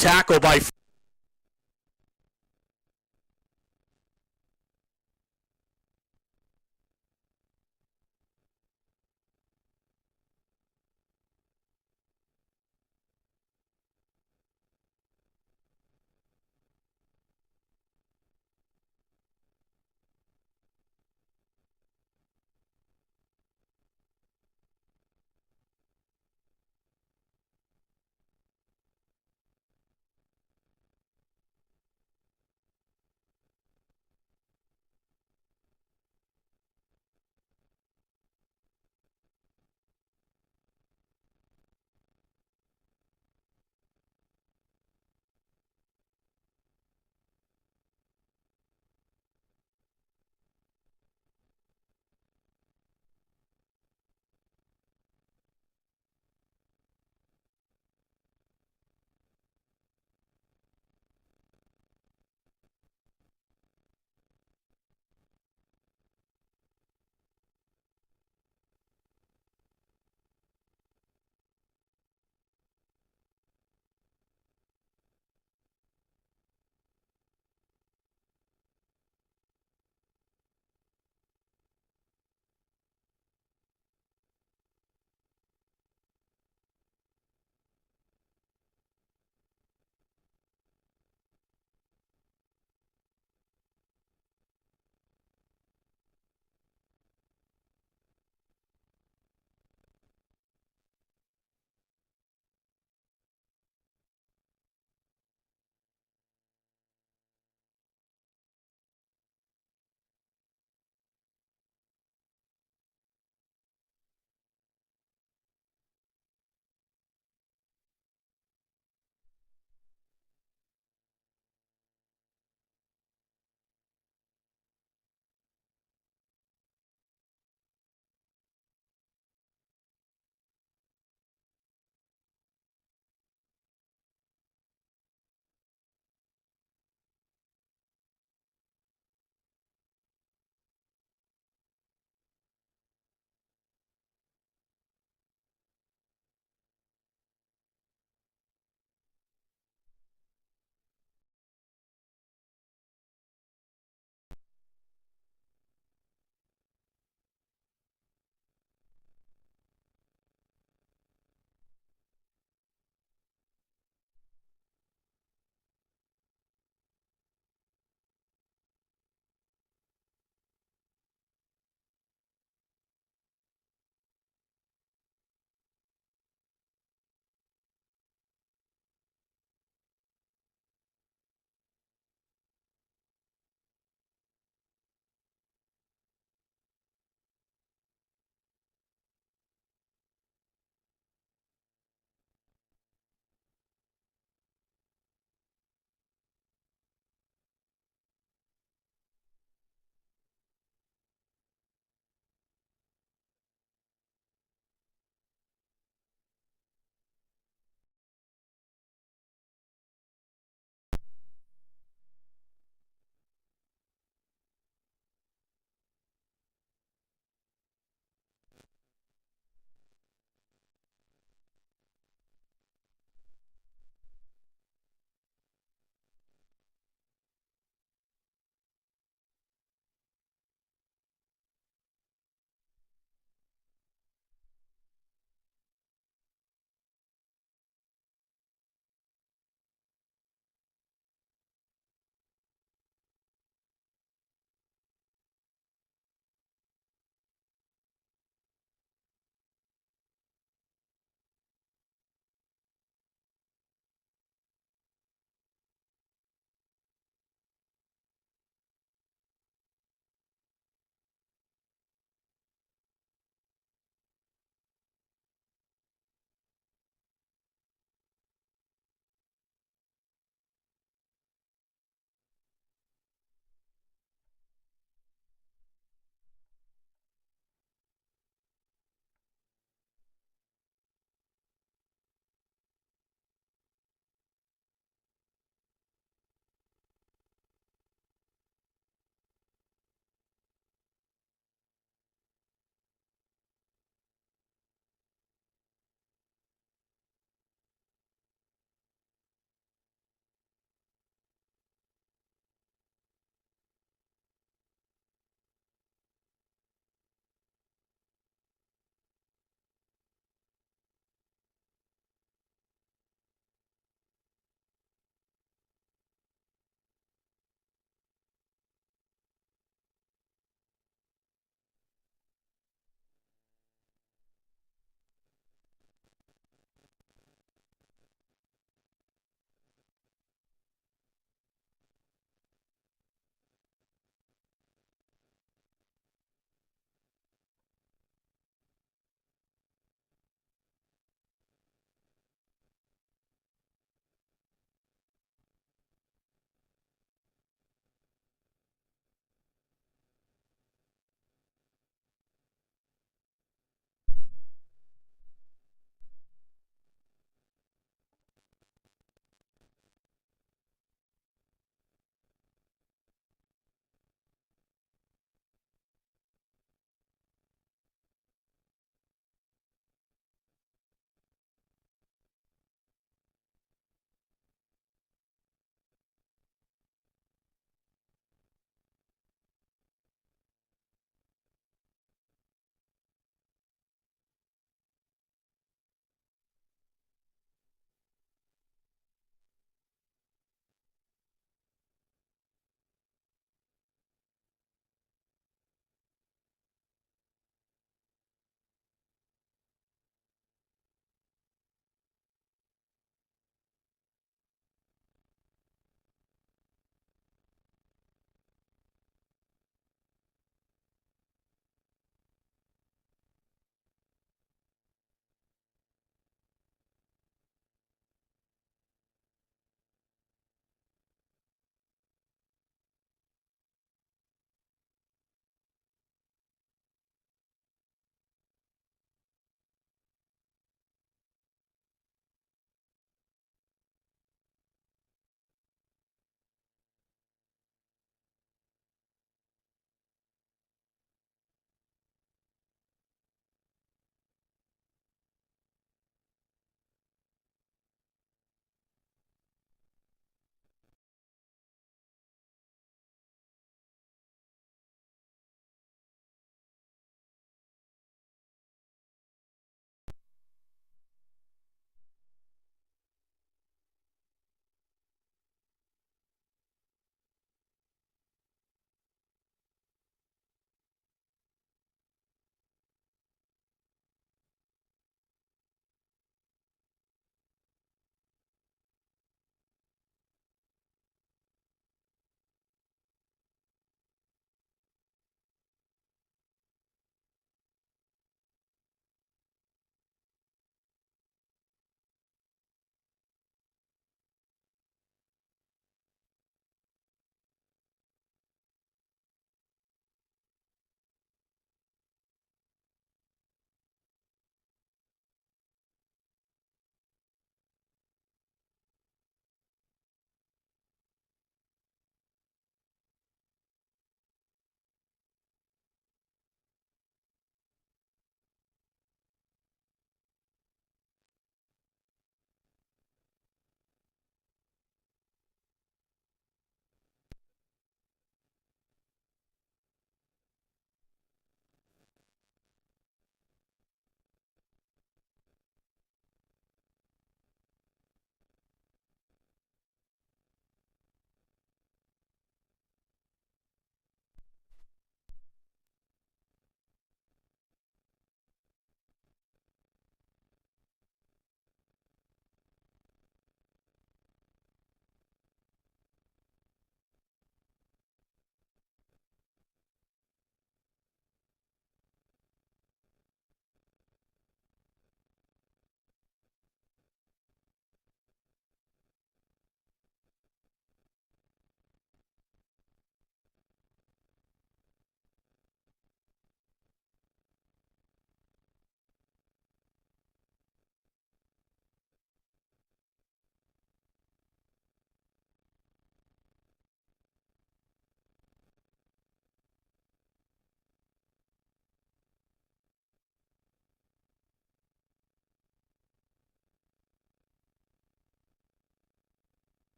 Tackle by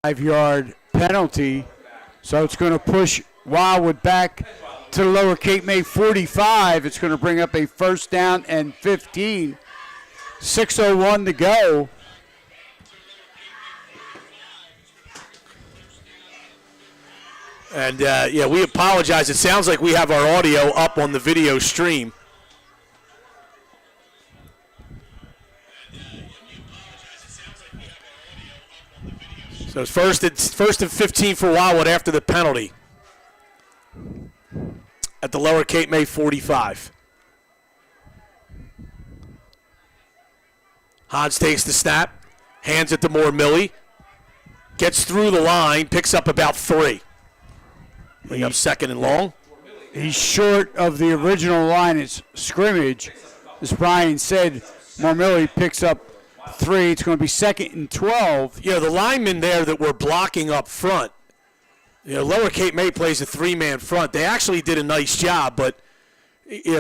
5-yard penalty. So it's going to push Wildwood back to the lower Cape May 45. It's going to bring up a first down and 15. 6:01 to go. And, yeah, we apologize. It sounds like we have our audio up on the video stream. So it's first and 15 for Wildwood after the penalty at the lower Cape May 45. Hans takes the snap, hands it to Moore-Millie, gets through the line, picks up about 3. Bring up second and long. He's short of the original line of scrimmage. As Brian said, Moore-Millie picks up 3. It's going to be second and 12. Yeah, the linemen there that were blocking up front, Lower Cape May plays a 3-man front. They actually did a nice job, but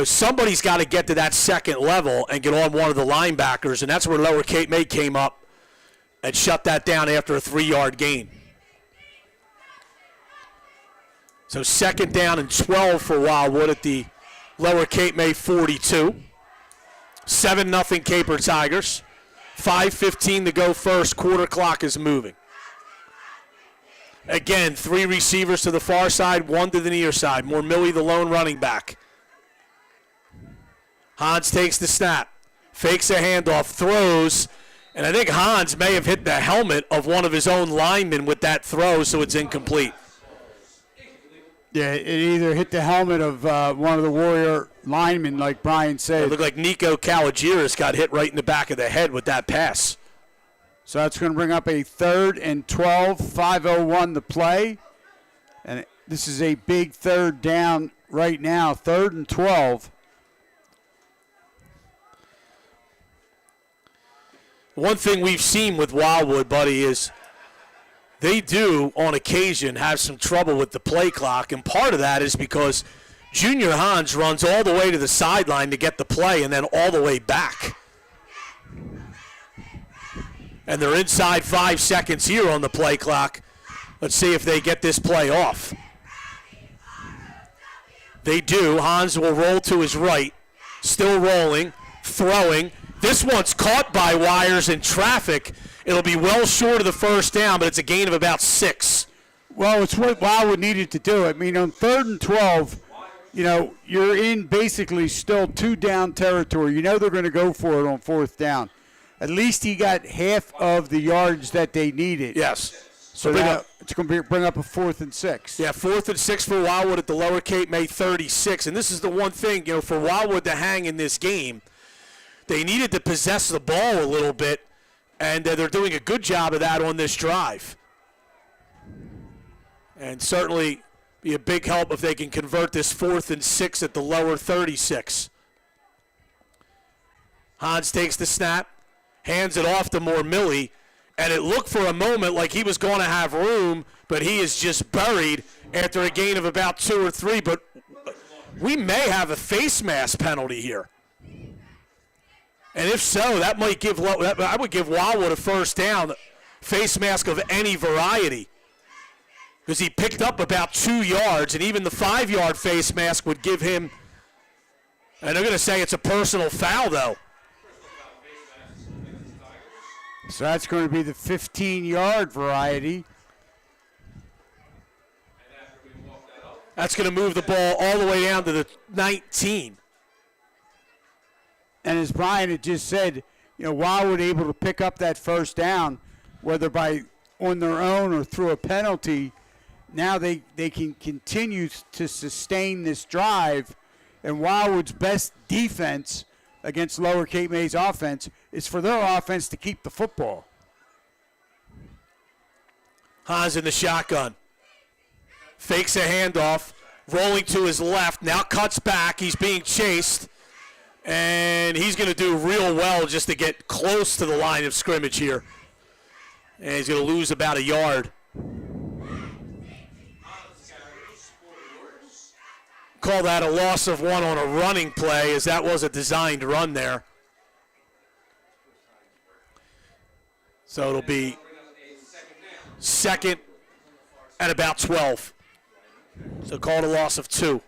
somebody's got to get to that second level and get on one of the linebackers, and that's where Lower Cape May came up and shut that down after a 3-yard gain. So second down and 12 for Wildwood at the Lower Cape May 42. 7-0 Caper Tigers. 5:15 to go first. Quarter clock is moving. Again, 3 receivers to the far side, 1 to the near side. Moore-Millie, the lone running back. Hans takes the snap, fakes a handoff, throws, and I think Hans may have hit the helmet of one of his own linemen with that throw, so it's incomplete. Yeah, it either hit the helmet of one of the Warrior linemen, like Brian said. It looked like Nico Kalagiris got hit right in the back of the head with that pass. So that's going to bring up a 3rd and 12, 5:01 to play. And this is a big third down right now, 3rd and 12. One thing we've seen with Wildwood, buddy, is they do, on occasion, have some trouble with the play clock, and part of that is because Junior Hans runs all the way to the sideline to get the play and then all the way back. And they're inside 5 seconds here on the play clock. Let's see if they get this play off. They do. Hans will roll to his right, still rolling, throwing. This one's caught by wires in traffic. It'll be well short of the first down, but it's a gain of about 6. Well, it's what Wildwood needed to do. I mean, on 3rd and 12, you're in basically still 2-down territory. They're going to go for it on 4th down. At least he got half of the yards that they needed. Yes. So now it's going to bring up a 4th and 6. Yeah, 4th and 6 for Wildwood at the lower Cape May 36. And this is the one thing, for Wildwood to hang in this game, they needed to possess the ball a little bit, and they're doing a good job of that on this drive. And certainly be a big help if they can convert this 4th and 6 at the lower 36. Hans takes the snap, hands it off to Moore-Millie, and it looked for a moment like he was going to have room, but he is just buried after a gain of about 2 or 3. But we may have a face mask penalty here. And if so, that might give I would give Wildwood a first down, face mask of any variety, because he picked up about 2 yards, and even the 5-yard face mask would give him. And they're going to say it's a personal foul, though. So that's going to be the 15-yard variety. That's going to move the ball all the way down to the 19. And as Brian had just said, Wildwood able to pick up that first down, whether on their own or through a penalty. Now they can continue to sustain this drive. And Wildwood's best defense against Lower Cape May's offense is for their offense to keep the football. Hans in the shotgun. Fakes a handoff, rolling to his left, now cuts back. He's being chased. And he's going to do real well just to get close to the line of scrimmage here. And he's going to lose about a yard. Call that a loss of 1 on a running play, as that was a designed run there. So it'll be second and about 12. So called a loss of 2.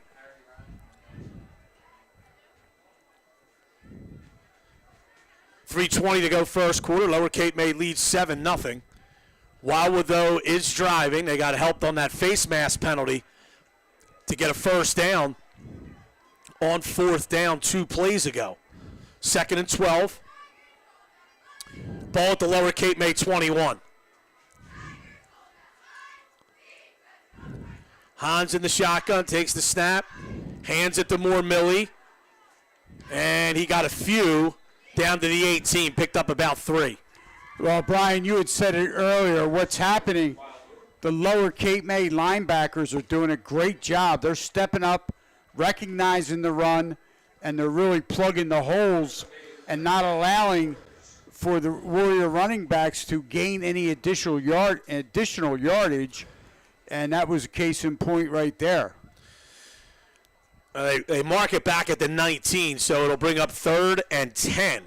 .320 to go first quarter. Lower Cape May leads 7-0. Wildwood, though, is driving. They got helped on that face mask penalty to get a first down on 4th down 2 plays ago. 2nd and 12. Ball at the Lower Cape May 21. Hans in the shotgun, takes the snap, hands it to Moore Millie, and he got a few down to the 18, picked up about 3. Well, Brian, you had said it earlier. What's happening, the Lower Cape May linebackers are doing a great job. They're stepping up, recognizing the run, and they're really plugging the holes and not allowing for the Warrior running backs to gain any additional yardage, and that was a case in point right there. They mark it back at the 19, so it'll bring up 3rd and 10.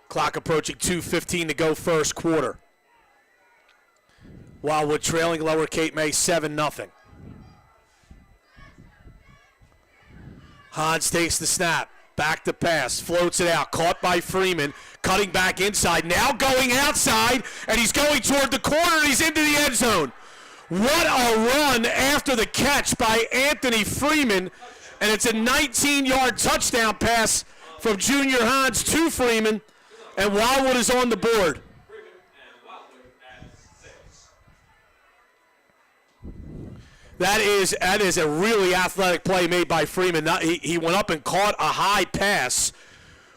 Clock approaching 2:15 to go first quarter. Wildwood trailing Lower Cape May 7-0. Hans takes the snap. Back to pass, floats it out, caught by Freeman, cutting back inside, now going outside, and he's going toward the corner, and he's into the end zone. What a run after the catch by Anthony Freeman, and it's a 19-yard touchdown pass from Junior Hans to Freeman, and Wildwood is on the board. That is a really athletic play made by Freeman. He went up and caught a high pass,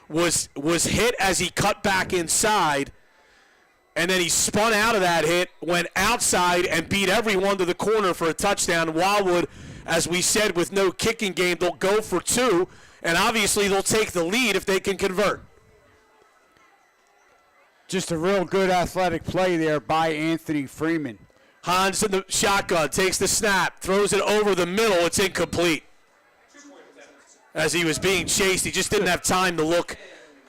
was hit as he cut back inside, and then he spun out of that hit, went outside, and beat everyone to the corner for a touchdown. Wildwood, as we said, with no kicking game, they'll go for 2, and obviously they'll take the lead if they can convert. Just a real good athletic play there by Anthony Freeman. Hans in the shotgun, takes the snap, throws it over the middle. It's incomplete. As he was being chased, he just didn't have time to look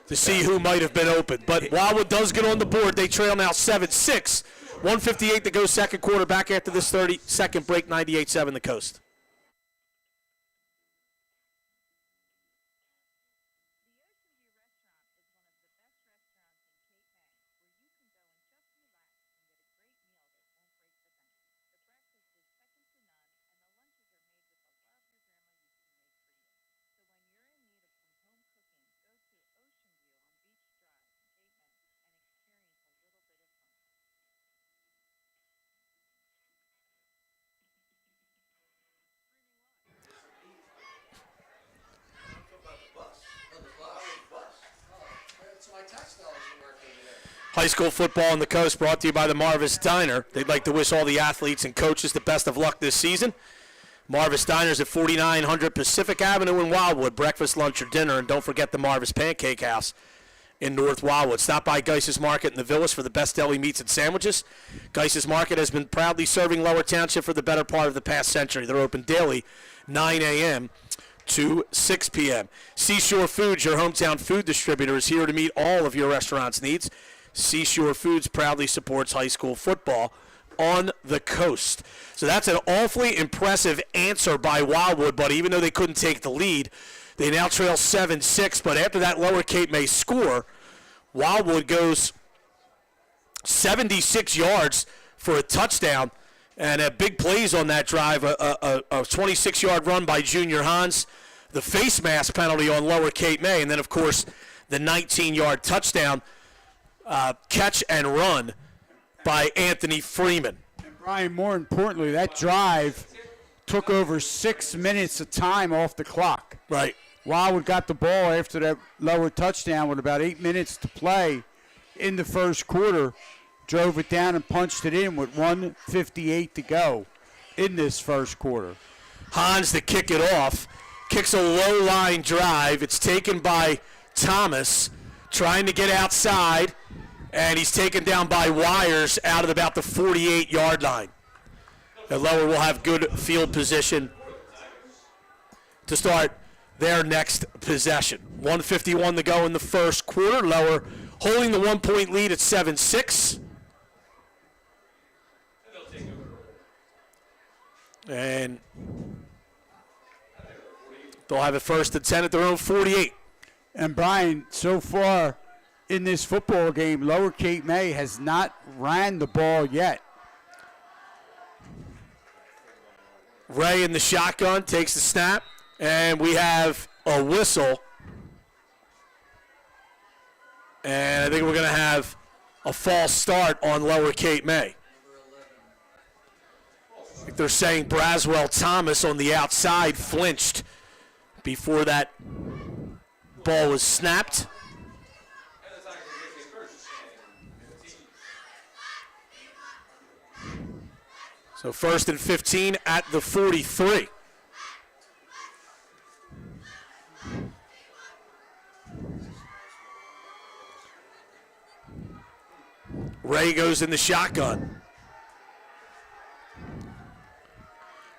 to see who might have been open. But Wildwood does get on the board. They trail now 7-6. 1:58 to go second quarter. Back after this 30-second break, 98-7 the Coast. High school football on the Coast brought to you by the Marvis Diner. They'd like to wish all the athletes and coaches the best of luck this season. Marvis Diner's at 4900 Pacific Avenue in Wildwood. Breakfast, lunch, or dinner. And don't forget the Marvis Pancake House in North Wildwood. Stop by Geis's Market in the Villas for the best deli meats and sandwiches. Geis's Market has been proudly serving Lower Township for the better part of the past century. They're open daily, 9 a.m. to 6 p.m. Seashore Foods, your hometown food distributor, is here to meet all of your restaurant's needs. Seashore Foods proudly supports high school football on the Coast. So that's an awfully impressive answer by Wildwood, but even though they couldn't take the lead, they now trail 7-6. But after that Lower Cape May score, Wildwood goes 76 yards for a touchdown, and big plays on that drive, a 26-yard run by Junior Hans, the face mask penalty on Lower Cape May, and then, of course, the 19-yard touchdown catch and run by Anthony Freeman. And Brian, more importantly, that drive took over 6 minutes of time off the clock. Right. Wildwood got the ball after that lower touchdown with about 8 minutes to play in the first quarter, drove it down and punched it in with 1:58 to go in this first quarter. Hans to kick it off, kicks a low-line drive. It's taken by Thomas, trying to get outside, and he's taken down by Wires out at about the 48-yard line. The Lower will have good field position to start their next possession. 1:51 to go in the first quarter. Lower holding the 1-point lead at 7-6. And they'll have it first and 10 at their own 48. And Brian, so far in this football game, Lower Cape May has not ran the ball yet. Ray in the shotgun takes the snap, and we have a whistle. And I think we're going to have a false start on Lower Cape May. I think they're saying Braswell Thomas on the outside flinched before that ball was snapped. So first and 15 at the 43. Ray goes in the shotgun.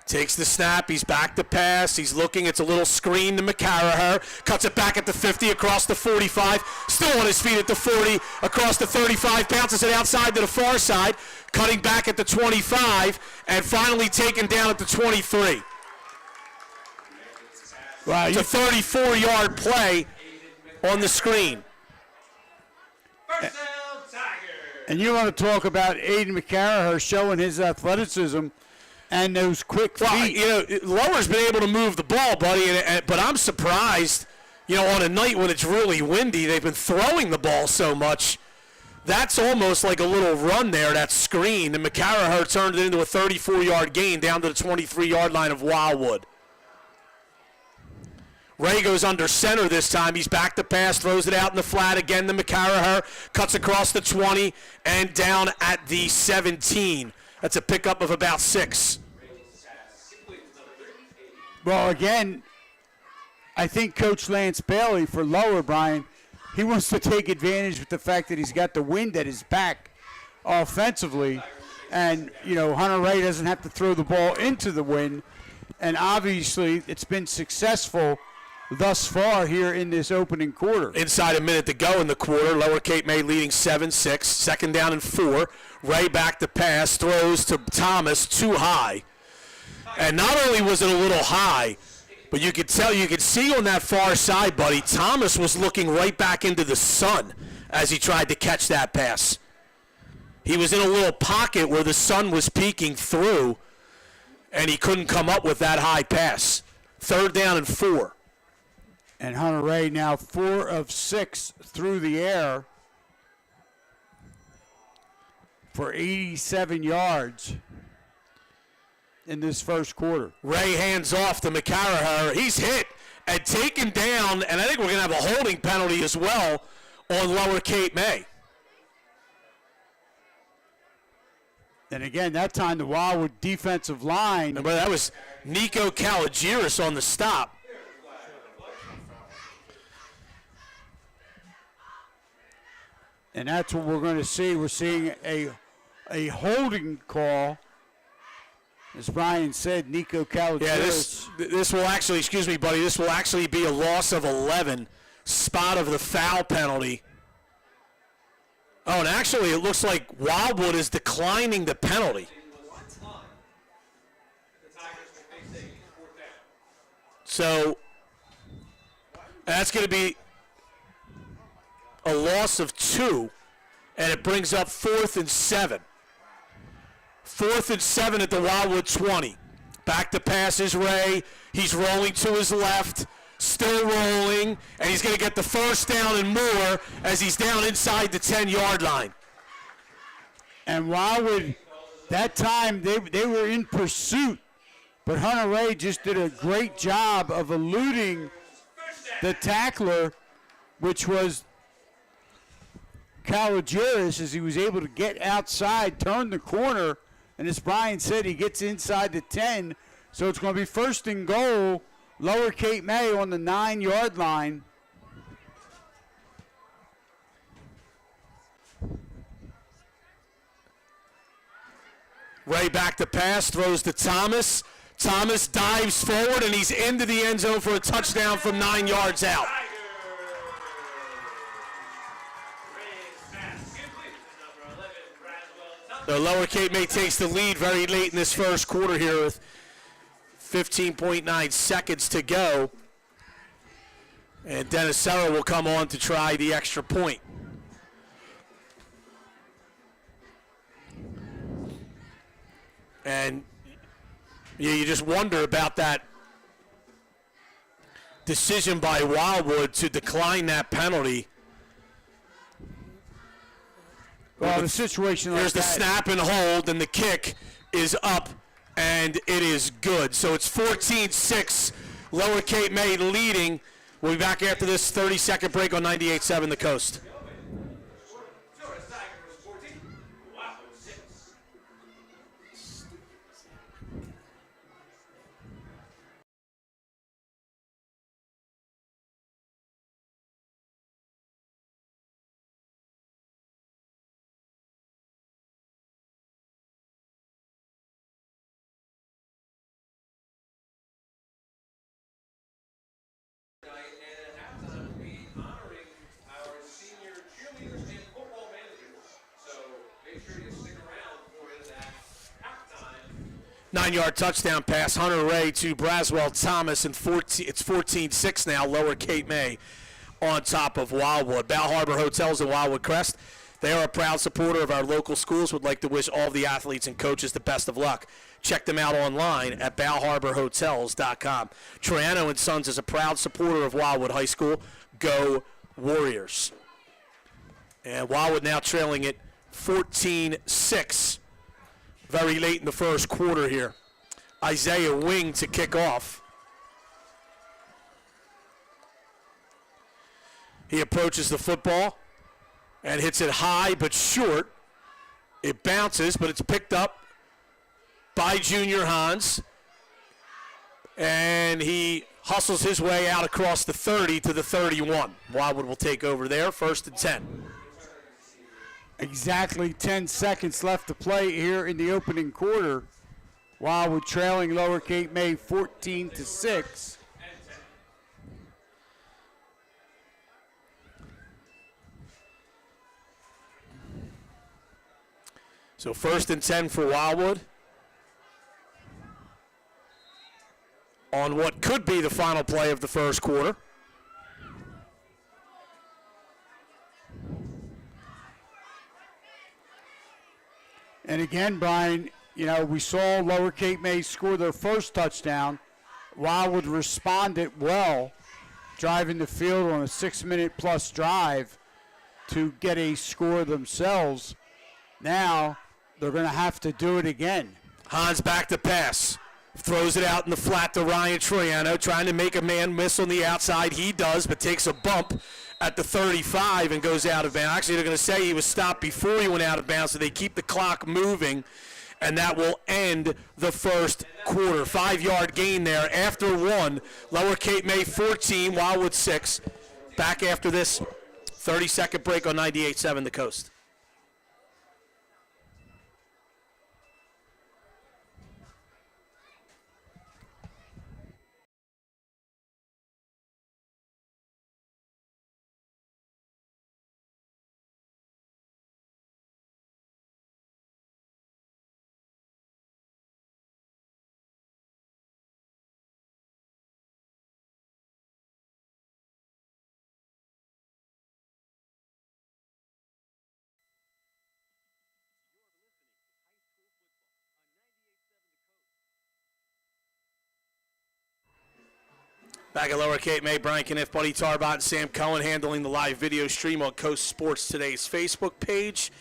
Takes the snap. He's back to pass. He's looking. It's a little screen to McCarraher. Cuts it back at the 50, across the 45. Still on his feet at the 40, across the 35. Bounces it outside to the far side. Cutting back at the 25. And finally taken down at the 23. Wow, It's a 34-yard play on the screen. And you want to talk about Aiden McCarraher showing his athleticism and those quick feet. Well, you know, Lower's been able to move the ball, buddy, but I'm surprised, you know, on a night when it's really windy, they've been throwing the ball so much. That's almost like a little run there, that screen, and McCarraher turned it into a 34-yard gain down to the 23-yard line of Wildwood. Ray goes under center this time. He's back to pass, throws it out in the flat again to McCarraher, cuts across the 20 and down at the 17. That's a pickup of about 6. Well, again, I think Coach Lance Bailey for Lower, Brian, he wants to take advantage with the fact that he's got the wind at his back offensively. And, you know, Hunter Ray doesn't have to throw the ball into the wind. And obviously it's been successful thus far here in this opening quarter. Inside a minute to go in the quarter. Lower Cape May leading 7-6. Second down and 4. Ray back to pass. Throws to Thomas too high. And not only was it a little high, but you could see on that far side, buddy, Thomas was looking right back into the sun as he tried to catch that pass. He was in a little pocket where the sun was peeking through, and he couldn't come up with that high pass. Third down and 4. And Hunter Ray now 4 of 6 through the air for 87 yards in this first quarter. Ray hands off to McCarraher. He's hit and taken down, and I think we're going to have a holding penalty as well on Lower Cape May. And again, that time the Wildwood defensive line. Remember, that was Nico Kalogiris on the stop. And that's what we're going to see. We're seeing a holding call. As Brian said, Nico Kalogiris. Yeah, this will actually, excuse me, buddy, this will actually be a loss of 11. Spot of the foul penalty. Oh, and actually it looks like Wildwood is declining the penalty. So that's going to be a loss of 2, and it brings up 4th and 7. 4th and 7 at the Wildwood 20. Back to pass is Ray. He's rolling to his left, still rolling, and he's going to get the first down and more as he's down inside the 10-yard line. And Wildwood, that time they were in pursuit, but Hunter Ray just did a great job of eluding the tackler, which was Kalogiris, as he was able to get outside, turn the corner, and as Brian said, he gets inside the 10. So it's going to be first and goal, Lower Cape May on the 9-yard line. Ray back to pass, throws to Thomas. Thomas dives forward, and he's into the end zone for a touchdown from 9 yards out. The Lower Cape May takes the lead very late in this first quarter here with 15.9 seconds to go. And Dennis Serra will come on to try the extra point. And you just wonder about that decision by Wildwood to decline that penalty. Well, the situation like There's the snap and hold, and the kick is up, and it is good. So it's 14-6, Lower Cape May leading. We'll be back after this 30-second break on 98.7 The Coast. 9-yard touchdown pass, Hunter Ray to Braswell Thomas, and it's 14-6 now, Lower Cape May on top of Wildwood. Bal Harbor Hotels in Wildwood Crest. They are a proud supporter of our local schools. Would like to wish all of the athletes and coaches the best of luck. Check them out online at balharborhotels.com. Troiano and Sons is a proud supporter of Wildwood High School. Go Warriors. And Wildwood now trailing it 14-6. Very late in the first quarter here. Isaiah Wing to kick off. He approaches the football and hits it high but short. It bounces, but it's picked up by Junior Hans. And he hustles his way out across the 30 to the 31. Wildwood will take over there, 1st and 10. Exactly 10 seconds left to play here in the opening quarter. Wildwood trailing Lower Cape May 14-6. So 1st and 10 for Wildwood on what could be the final play of the first quarter. And again, Brian, we saw Lower Cape May score their first touchdown. Wildwood responded well, driving the field on a 6-minute-plus drive to get a score themselves. Now they're going to have to do it again. Hans back to pass. Throws it out in the flat to Ryan Troiano, trying to make a man miss on the outside. He does, but takes a bump at the 35 and goes out of bounds. Actually, they're going to say he was stopped before he went out of bounds, so they keep the clock moving, and that will end the first quarter. 5-yard gain there after one. Lower Cape May 14, Wildwood 6. Back after this 30-second break on 98.7 The Coast. Back at Lower Cape May, Brian Kniff, Buddy Tarbot, and Sam Cohen handling the live video stream on Coast Sports Today's Facebook page.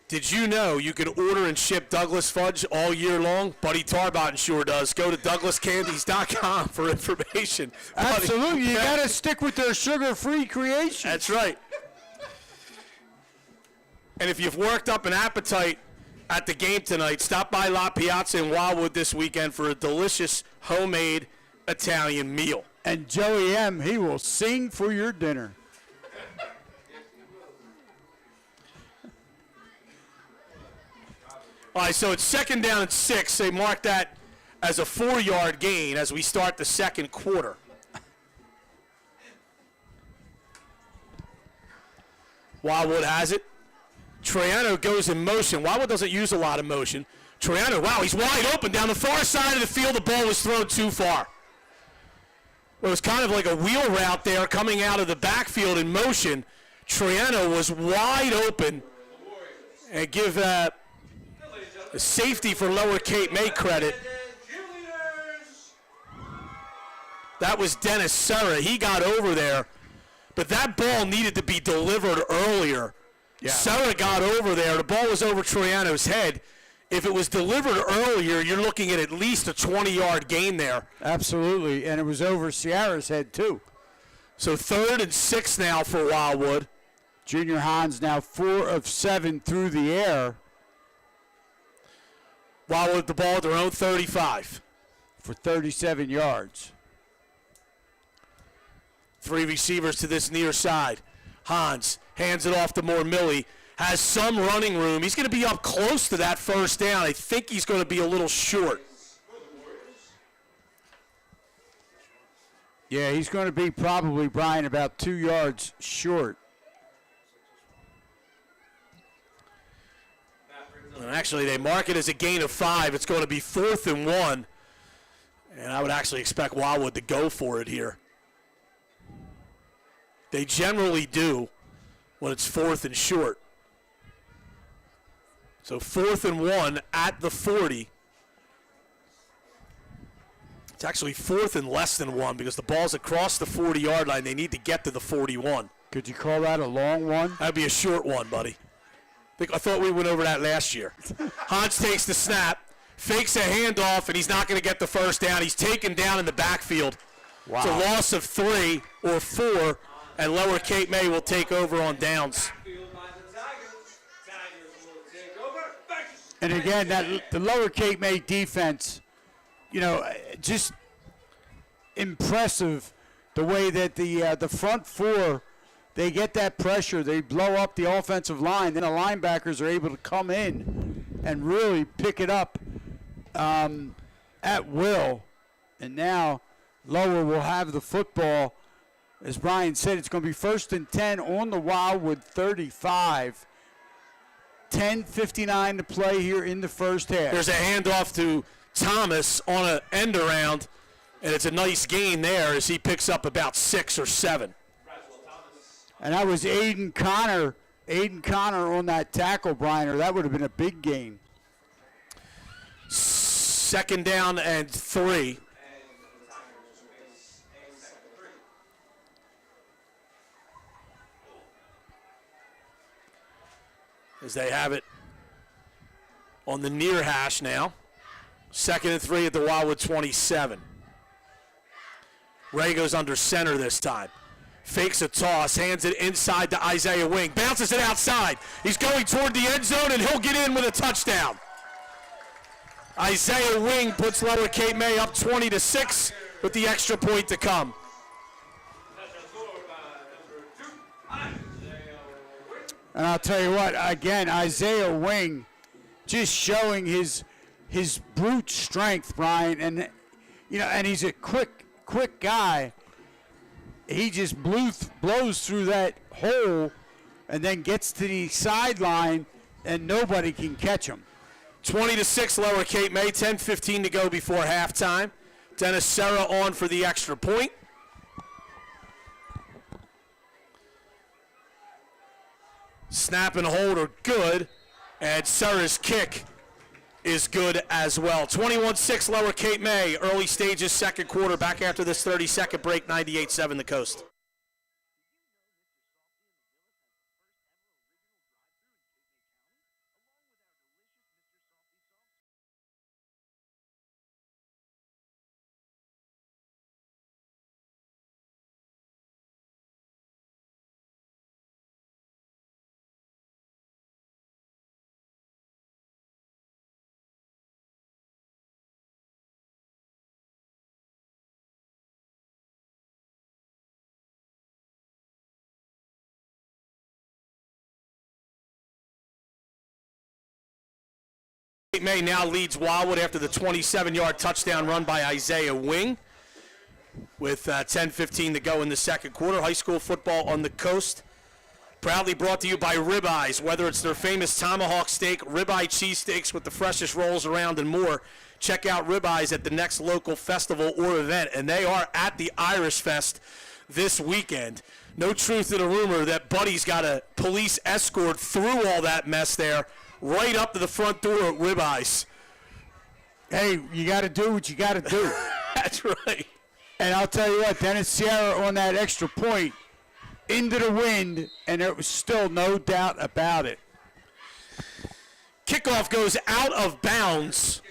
Did you know you can order and ship Douglas Fudge all year long? Buddy Tarbot sure does. Go to douglascandies.com for information. Absolutely. You got to stick with their sugar-free creation. That's right. And if you've worked up an appetite at the game tonight, stop by La Piazza in Wildwood this weekend for a delicious homemade Italian meal. And Joey M., he will sing for your dinner. All right, so it's 2nd down and 6. They mark that as a 4-yard gain as we start the second quarter. Wildwood has it. Triano goes in motion. Wildwood doesn't use a lot of motion. Triano, wow, he's wide open down the far side of the field. The ball was thrown too far. It was kind of like a wheel route there coming out of the backfield in motion. Triano was wide open. And give the safety for Lower Cape May credit. That was Dennis Serra. He got over there. But that ball needed to be delivered earlier. Yeah. Serra got over there. The ball was over Triano's head. If it was delivered earlier, you're looking at least a 20-yard gain there. Absolutely, and it was over Sierra's head, too. So 3rd and 6 now for Wildwood. Junior Hans now 4 of 7 through the air. Wildwood with the ball at their own 35. For 37 yards. 3 receivers to this near side. Hans hands it off to Millie. Has some running room. He's going to be up close to that first down. I think he's going to be a little short. Yeah, he's going to be probably, Brian, about 2 yards short. And actually, they mark it as a gain of 5. It's going to be 4th and 1. And I would actually expect Wildwood to go for it here. They generally do when it's 4th and short. So 4th and 1 at the 40. It's actually 4th and less than 1 because the ball's across the 40-yard line. They need to get to the 41. Could you call that a long one? That'd be a short one, buddy. I thought we went over that last year. Hans takes the snap, fakes a handoff, and he's not going to get the first down. He's taken down in the backfield. Wow. It's a loss of 3 or 4, and Lower Cape May will take over on downs. And again, the Lower Cape May defense, just impressive the way that the front 4, they get that pressure, they blow up the offensive line, then the linebackers are able to come in and really pick it up at will. And now Lower will have the football. As Brian said, it's going to be 1st and 10 on the Wildwood 35. 10:59 to play here in the first half. There's a handoff to Thomas on an end around, and it's a nice gain there as he picks up about 6 or 7. And that was Aiden Connor on that tackle, Brian, or that would have been a big gain. 2nd down and 3. As they have it on the near hash now. 2nd and 3 at the Wildwood 27. Ray goes under center this time. Fakes a toss, hands it inside to Isaiah Wing. Bounces it outside. He's going toward the end zone, and he'll get in with a touchdown. Isaiah Wing puts Lower Cape May up 20-6 with the extra point to come. And I'll tell you what, again, Isaiah Wing just showing his brute strength, Brian, and and he's a quick guy. He just blows through that hole and then gets to the sideline, and nobody can catch him. 20-6 Lower Cape May, 10:15 to go before halftime. Dennis Serra on for the extra point. Snap and hold are good, and Serra's kick is good as well. 21-6 Lower Cape May, early stages, 2nd quarter, back after this 30-second break, 98-7 the Coast. May now leads Wildwood after the 27-yard touchdown run by Isaiah Wing. With 10:15 to go in the 2nd quarter. High school football on the Coast Proudly brought to you by Ribeyes. Whether it's their famous tomahawk steak, ribeye cheesesteaks with the freshest rolls around, and more, check out Ribeyes at the next local festival or event. And they are at the Irish Fest this weekend. No truth to the rumor that Buddy's got a police escort through all that mess there, right up to the front door at Ribeyes. Hey, you got to do what you got to do. That's right. And I'll tell you what, Dennis Sierra on that extra point into the wind, and there was still no doubt about it. Kickoff goes out of bounds.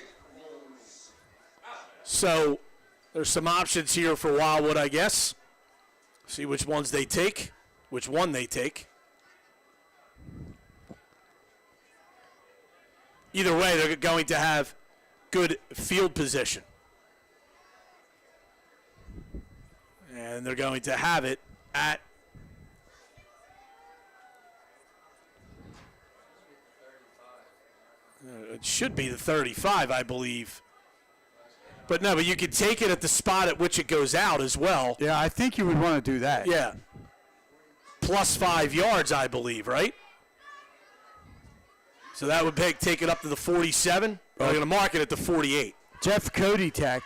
So there's some options here for Wildwood, I guess. See which ones they take, which one they take. Either way, they're going to have good field position. And they're going to have it at it should be the 35, I believe. But no, but you could take it at the spot at which it goes out as well. Yeah, I think you would want to do that. Yeah. Plus 5 yards, I believe, right? So that would take it up to the 47. They're going to mark it at the 48. Jeff Kodiak,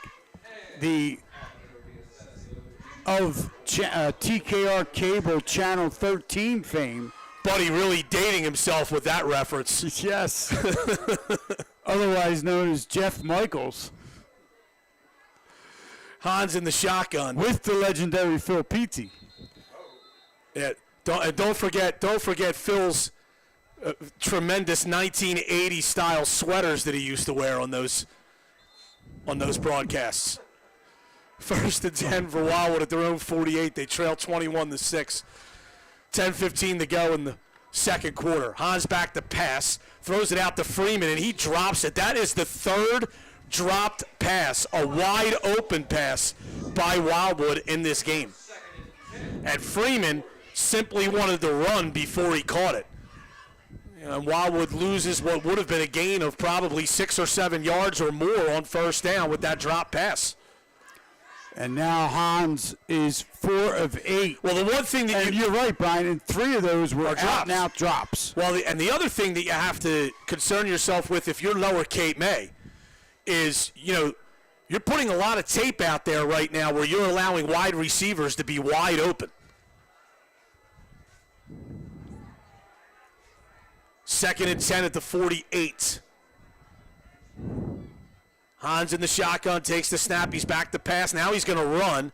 of TKR Cable Channel 13 fame. Buddy really dating himself with that reference. Yes. Otherwise known as Jeff Michaels. Hans in the shotgun. With the legendary Phil Pizzi. Yeah, don't forget Phil's tremendous 1980 style sweaters that he used to wear on those broadcasts. First and 10 for Wildwood at their own 48. They trail 21-6. 10:15 to go in the second quarter. Hans back to pass, throws it out to Freeman, and he drops it. That is the third dropped pass, a wide open pass by Wildwood in this game. And Freeman simply wanted to run before he caught it. And Wildwood loses what would have been a gain of probably 6 or 7 yards or more on first down with that drop pass. And now Hans is 4 of 8. Well, the one thing that you're right, Brian, and 3 of those were out-and-out drops. Well, and the other thing that you have to concern yourself with if you're Lower Cape May is, you're putting a lot of tape out there right now where you're allowing wide receivers to be wide open. Second and 10 at the 48. Hans in the shotgun, takes the snap. He's back to pass. Now he's going to run.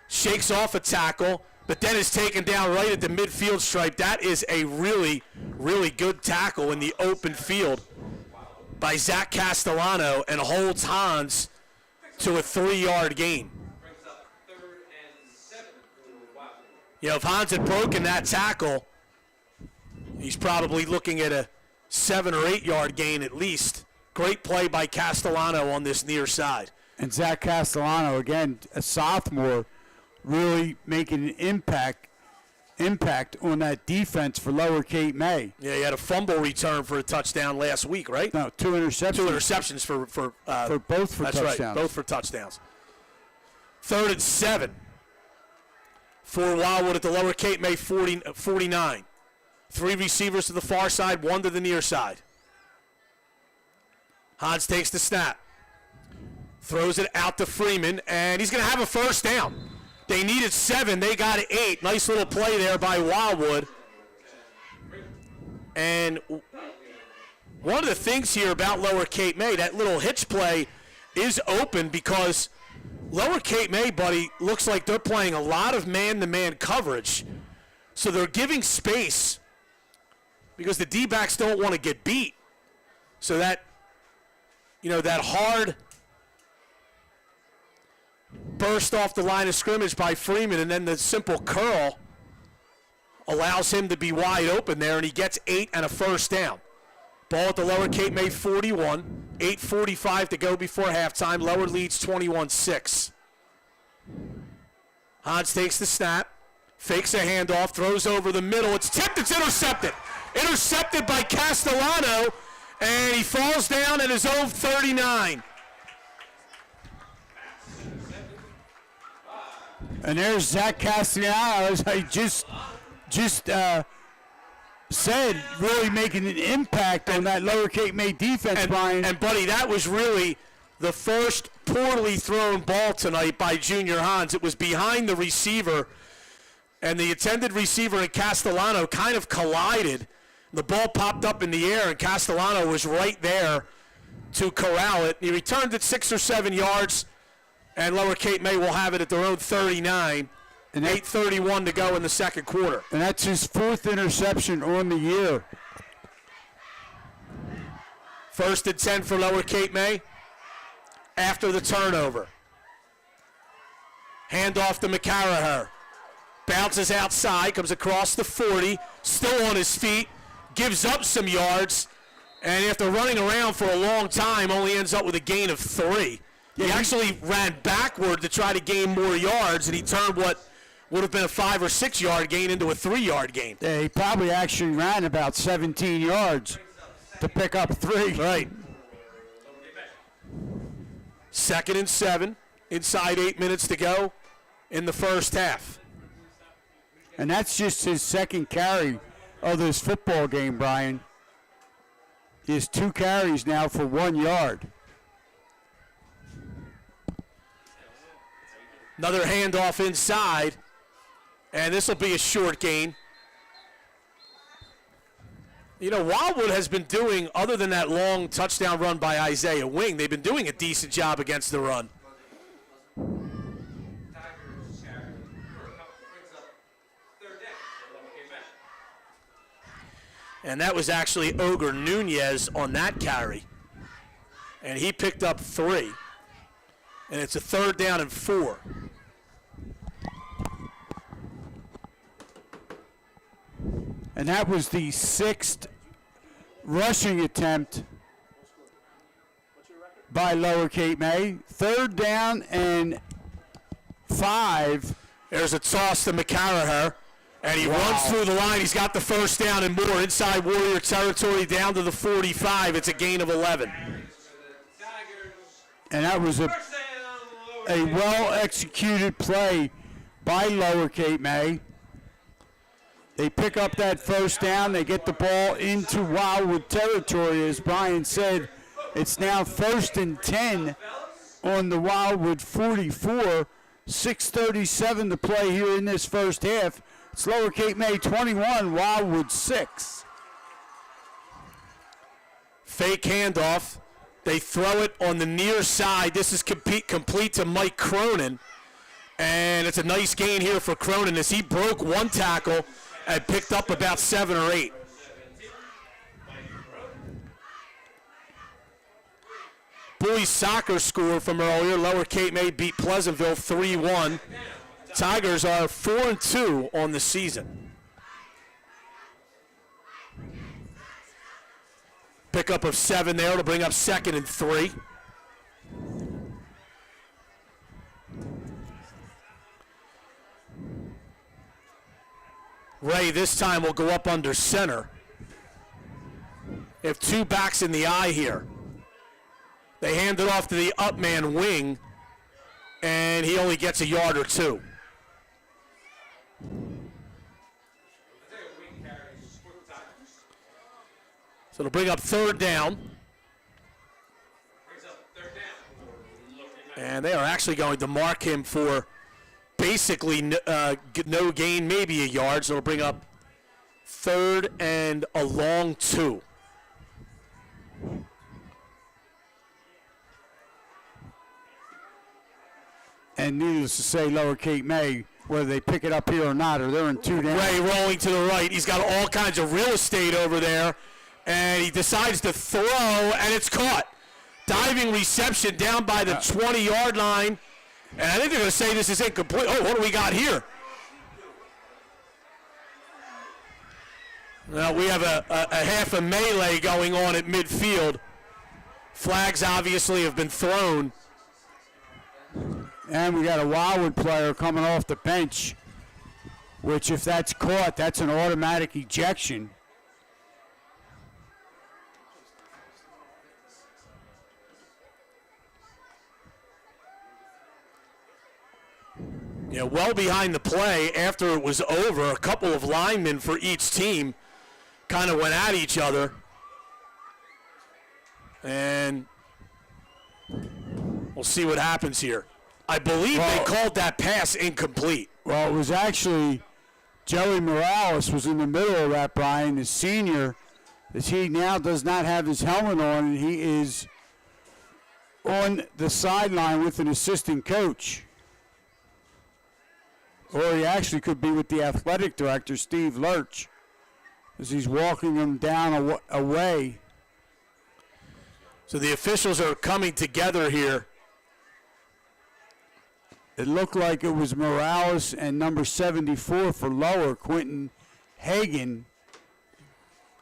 Shakes off a tackle, but then is taken down right at the midfield stripe. That is a really, really good tackle in the open field by Zach Castellano and holds Hans to a 3-yard gain. If Hans had broken that tackle, he's probably looking at a 7 or 8 yard gain at least. Great play by Castellano on this near side. And Zach Castellano, again, a sophomore, really making an impact on that defense for Lower Cape May. Yeah, he had a fumble return for a touchdown last week, right? No, 2 interceptions. 2 interceptions for both for that's touchdowns. Right, both for touchdowns. 3rd and 7 for Wildwood at the Lower Cape May 49. 3 receivers to the far side, 1 to the near side. Hans takes the snap, throws it out to Freeman, and he's going to have a first down. They needed 7. They got 8. Nice little play there by Wildwood. And one of the things here about Lower Cape May, that little hitch play is open because Lower Cape May, buddy, looks like they're playing a lot of man-to-man coverage. So they're giving space because the D-backs don't want to get beat. So that, that hard burst off the line of scrimmage by Freeman and then the simple curl allows him to be wide open there, and he gets 8 and a first down. Ball at the Lower Cape May 41, 8:45 to go before halftime. Lower leads 21-6. Hans takes the snap, fakes a handoff, throws over the middle. It's tipped, it's intercepted. Intercepted by Castellano, and he falls down at his own 39. And there's Zach Castellanos. He just said, really making an impact on that Lower Cape May defense, Brian. And, buddy, that was really the first poorly thrown ball tonight by Junior Hans. It was behind the receiver, and the intended receiver and Castellano kind of collided. The ball popped up in the air, and Castellano was right there to corral it. He returned it 6 or 7 yards, and Lower Cape May will have it at their own 39. And 8:31 to go in the second quarter. And that's his 4th interception on the year. 1st and 10 for Lower Cape May after the turnover. Handoff to McCarraher. Bounces outside, comes across the 40, still on his feet, gives up some yards, and after running around for a long time, only ends up with a gain of 3. He actually ran backward to try to gain more yards, and he turned what would have been a 5 or 6 yard gain into a 3 yard gain. Yeah, he probably actually ran about 17 yards to pick up 3. Right. 2nd and 7, inside 8 minutes to go in the first half. And that's just his 2nd carry of this football game, Brian. He has 2 carries now for 1 yard. Another handoff inside. And this will be a short gain. You know, Wildwood has been doing, other than that long touchdown run by Isaiah Wing, they've been doing a decent job against the run. And that was actually Ogre Nunez on that carry. And he picked up 3. And it's a 3rd down and 4. And that was the 6th rushing attempt by Lower Cape May. 3rd down and 5. There's a toss to McCarraher, and he runs through the line. He's got the 1st down and more inside Warrior territory down to the 45. It's a gain of 11. And that was a well-executed play by Lower Cape May. They pick up that 1st down. They get the ball into Wildwood territory. As Brian said, it's now 1st and 10 on the Wildwood 44. 6:37 to play here in this first half. It's Lower Cape May 21, Wildwood 6. Fake handoff. They throw it on the near side. This is complete to Mike Cronin. And it's a nice gain here for Cronin as he broke 1 tackle and picked up about 7 or 8. Boys soccer score from earlier. Lower Cape May beat Pleasantville 3-1. Tigers are 4-2 on the season. Pickup of 7 there to bring up 2nd and 3. Ray this time will go up under center. They have 2 backs in the eye here. They hand it off to the up man Wing, and he only gets a yard or 2. So it'll bring up 3rd down. And they are actually going to mark him for basically no gain, maybe a yard. So it'll bring up 3rd and a long 2. And needless to say, Lower Cape May, whether they pick it up here or not, or they're in 2 down. Ray rolling to the right. He's got all kinds of real estate over there. And he decides to throw, and it's caught. Diving reception down by the 20-yard line. And I think they're going to say this is incomplete. Oh, what do we got here? Well, we have a half a melee going on at midfield. Flags obviously have been thrown. And we got a Wildwood player coming off the bench, which if that's caught, that's an automatic ejection. Well behind the play after it was over, a couple of linemen for each team kind of went at each other. And we'll see what happens here. I believe they called that pass incomplete. Well, it was actually Joey Morales was in the middle of that, Brian, the senior, as he now does not have his helmet on, and he is on the sideline with an assistant coach. Or he actually could be with the athletic director, Steve Lurch, as he's walking him down away. So the officials are coming together here. It looked like it was Morales and number 74 for Lower, Quentin Hagan,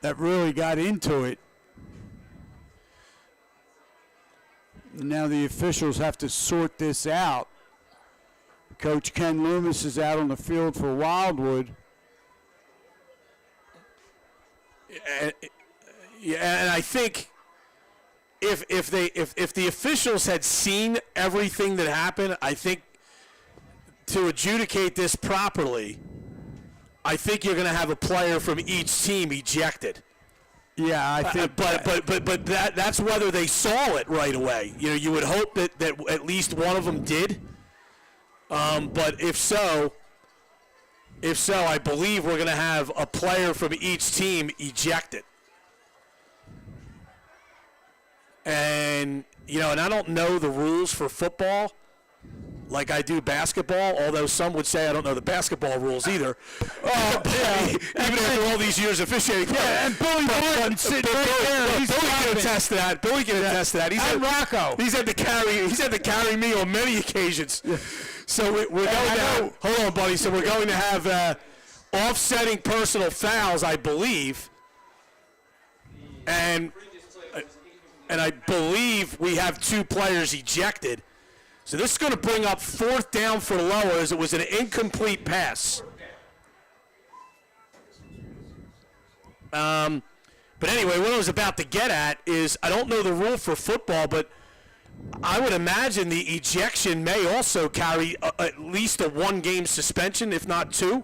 that really got into it. Now the officials have to sort this out. Coach Ken Loomis is out on the field for Wildwood. And I think if the officials had seen everything that happened, I think to adjudicate this properly, I think you're going to have a player from each team ejected. Yeah, I think. But that's whether they saw it right away. You know, you would hope that at least one of them did. But if so, I believe we're going to have a player from each team ejected. And, you know, and I don't know the rules for football like I do basketball, although some would say I don't know the basketball rules either. Even after all these years officiating. Yeah, and Billy Martin sitting right there. Billy can attest to that. Billy can attest to that. Rocco. He's had to carry me on many occasions. Yeah. So we're going to hold on, buddy. So we're going to have offsetting personal fouls, I believe, and I believe we have 2 players ejected. So this is going to bring up 4th down for Lower, as it was an incomplete pass. But anyway, what I was about to get at is I don't know the rule for football, but I would imagine the ejection may also carry at least a 1-game suspension, if not 2.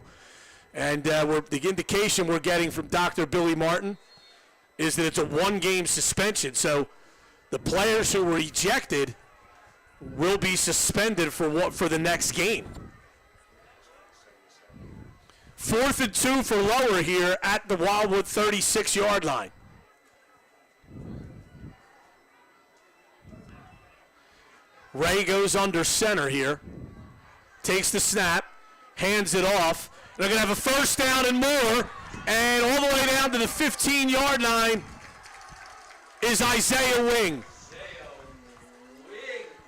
And the indication we're getting from Dr. Billy Martin is that it's a 1-game suspension. So the players who were ejected will be suspended for the next game. 4th and 2 for Lower here at the Wildwood 36-yard line. Ray goes under center here, takes the snap, hands it off. They're going to have a 1st down and more, and all the way down to the 15-yard line is Isaiah Wing.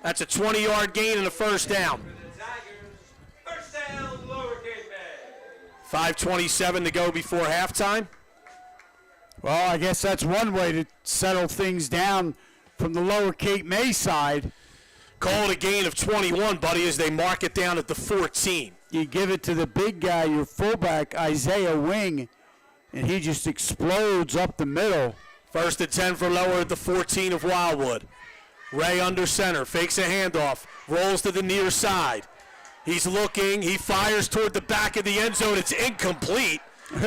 That's a 20-yard gain and a 1st down. 5:27 to go before halftime. Well, I guess that's one way to settle things down from the Lower Cape May side. Call it a gain of 21, buddy, as they mark it down at the 14. You give it to the big guy, your fullback, Isaiah Wing, and he just explodes up the middle. 1st and 10 for Lower at the 14 of Wildwood. Ray under center, fakes a handoff, rolls to the near side. He's looking, he fires toward the back of the end zone. It's incomplete.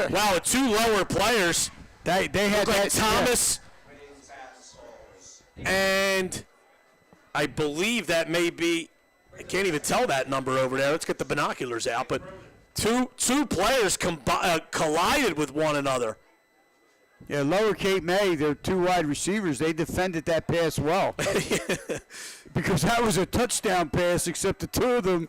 Wow, 2 Lower players. They had like that Thomas, and I believe that may be, I can't even tell that number over there. Let's get the binoculars out. But two players collided with one another. Yeah, Lower Cape May, their 2 wide receivers, they defended that pass well. Because that was a touchdown pass, except the 2 of them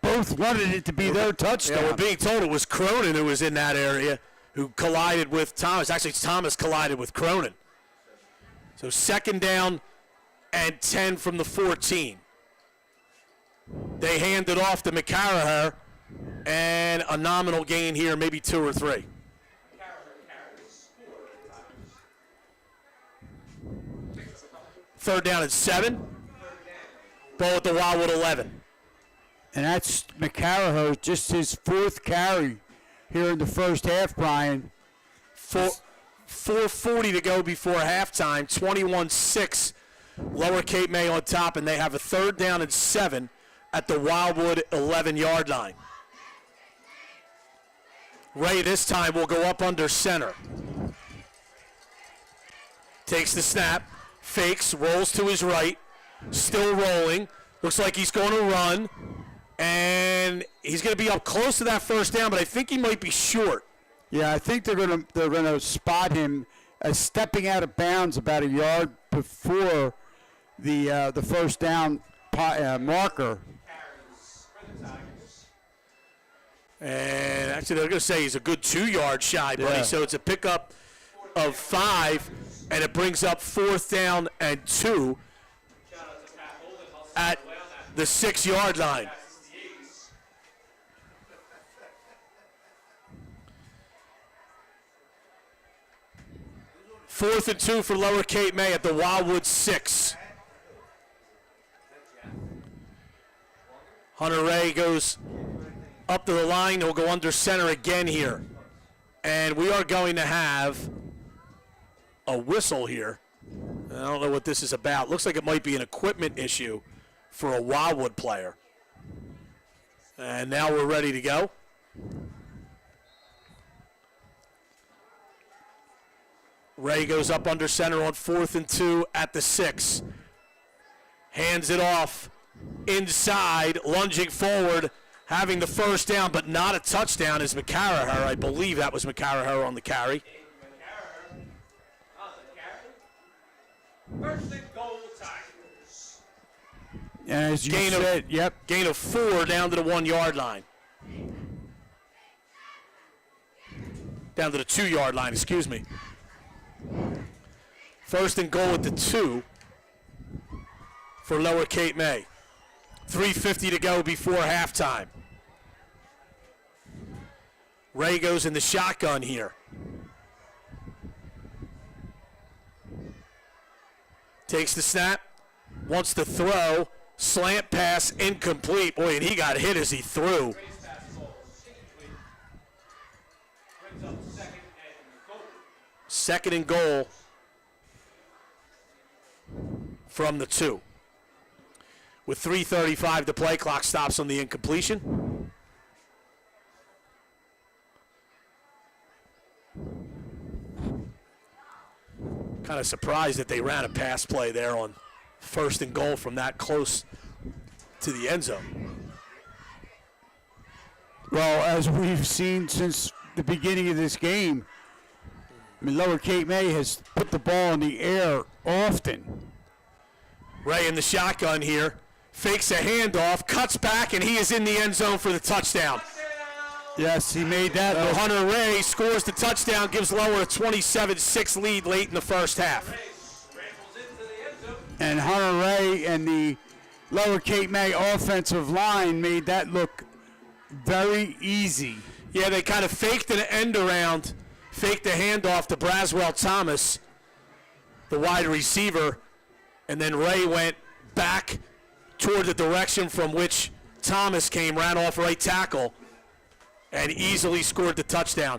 both wanted it to be their touchdown. Yeah, we're being told it was Cronin who was in that area who collided with Thomas. Actually, Thomas collided with Cronin. So 2nd down and 10 from the 14. They hand it off to McCarraher, and a nominal gain here, maybe 2 or 3. 3rd down and 7. Ball at the Wildwood 11. And that's McCarraher, just his 4th carry here in the first half, Brian. 4:40 to go before halftime. 21-6. Lower Cape May on top, and they have a 3rd down and 7 at the Wildwood 11-yard line. Ray this time will go up under center. Takes the snap, fakes, rolls to his right, still rolling. Looks like he's going to run, and he's going to be up close to that first down, but I think he might be short. Yeah, I think they're gonna spot him as stepping out of bounds about a yard before the first down marker. And actually, they're going to say he's a good 2 yards shy, buddy. Yeah. So it's a pickup of 5, and it brings up 4th down and 2 at the 6-yard line. Fourth and 2 for Lower Cape May at the Wildwood 6. Hunter Ray goes up to the line. He'll go under center again here. And we are going to have a whistle here. I don't know what this is about. Looks like it might be an equipment issue for a Wildwood player. And now we're ready to go. Ray goes up under center on 4th and 2 at the 6. Hands it off inside, lunging forward, having the first down, but not a touchdown is McCarraher. I believe that was McCarraher on the carry. First and goal, Tigers. As you said, yep. Gain of 4 down to the 1-yard line. Down to the 2-yard line, excuse me. First and goal at the 2 for Lower Cape May. 3:50 to go before halftime. Ray goes in the shotgun here. Takes the snap, wants to throw, slant pass incomplete. Boy, and he got hit as he threw. Second and goal from the 2. With 3:35 to play, clock stops on the incompletion. Kind of surprised that they ran a pass play there on first and goal from that close to the end zone. Well, as we've seen since the beginning of this game, I mean, Lower Cape May has put the ball in the air often. Ray in the shotgun here. Fakes a handoff, cuts back, and he is in the end zone for the touchdown. Yes, he made that. So Hunter Ray scores the touchdown, gives Lower a 27-6 lead late in the first half. And Hunter Ray and the Lower Cape May offensive line made that look very easy. Yeah, they kind of faked an end around, faked the handoff to Braswell Thomas, the wide receiver, and then Ray went back toward the direction from which Thomas came, ran off right tackle, and easily scored the touchdown.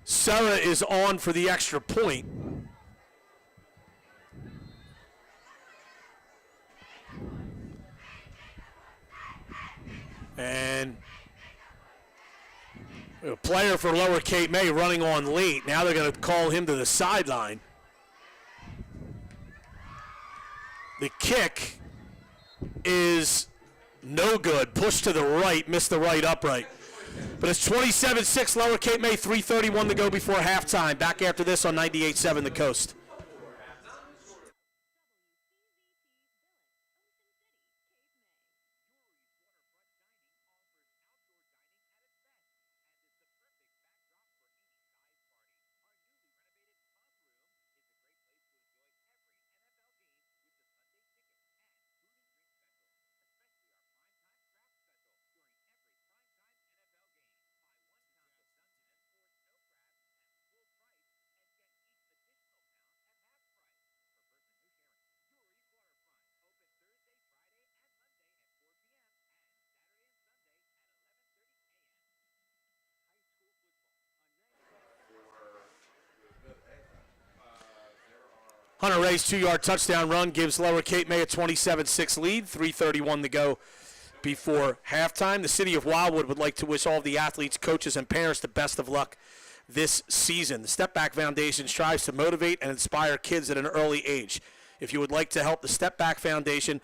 Serra is on for the extra point. And a player for Lower Cape May running on late. Now they're going to call him to the sideline. The kick is no good. Pushed to the right, missed the right upright. But it's 27-6 Lower Cape May, 3:31 to go before halftime. Back after this on 98.7 The Coast. Hunter Ray's 2-yard touchdown run gives Lower Cape May a 27-6 lead. 3:31 to go before halftime. The city of Wildwood would like to wish all of the athletes, coaches, and parents the best of luck this season. The Step Back Foundation strives to motivate and inspire kids at an early age. If you would like to help the Step Back Foundation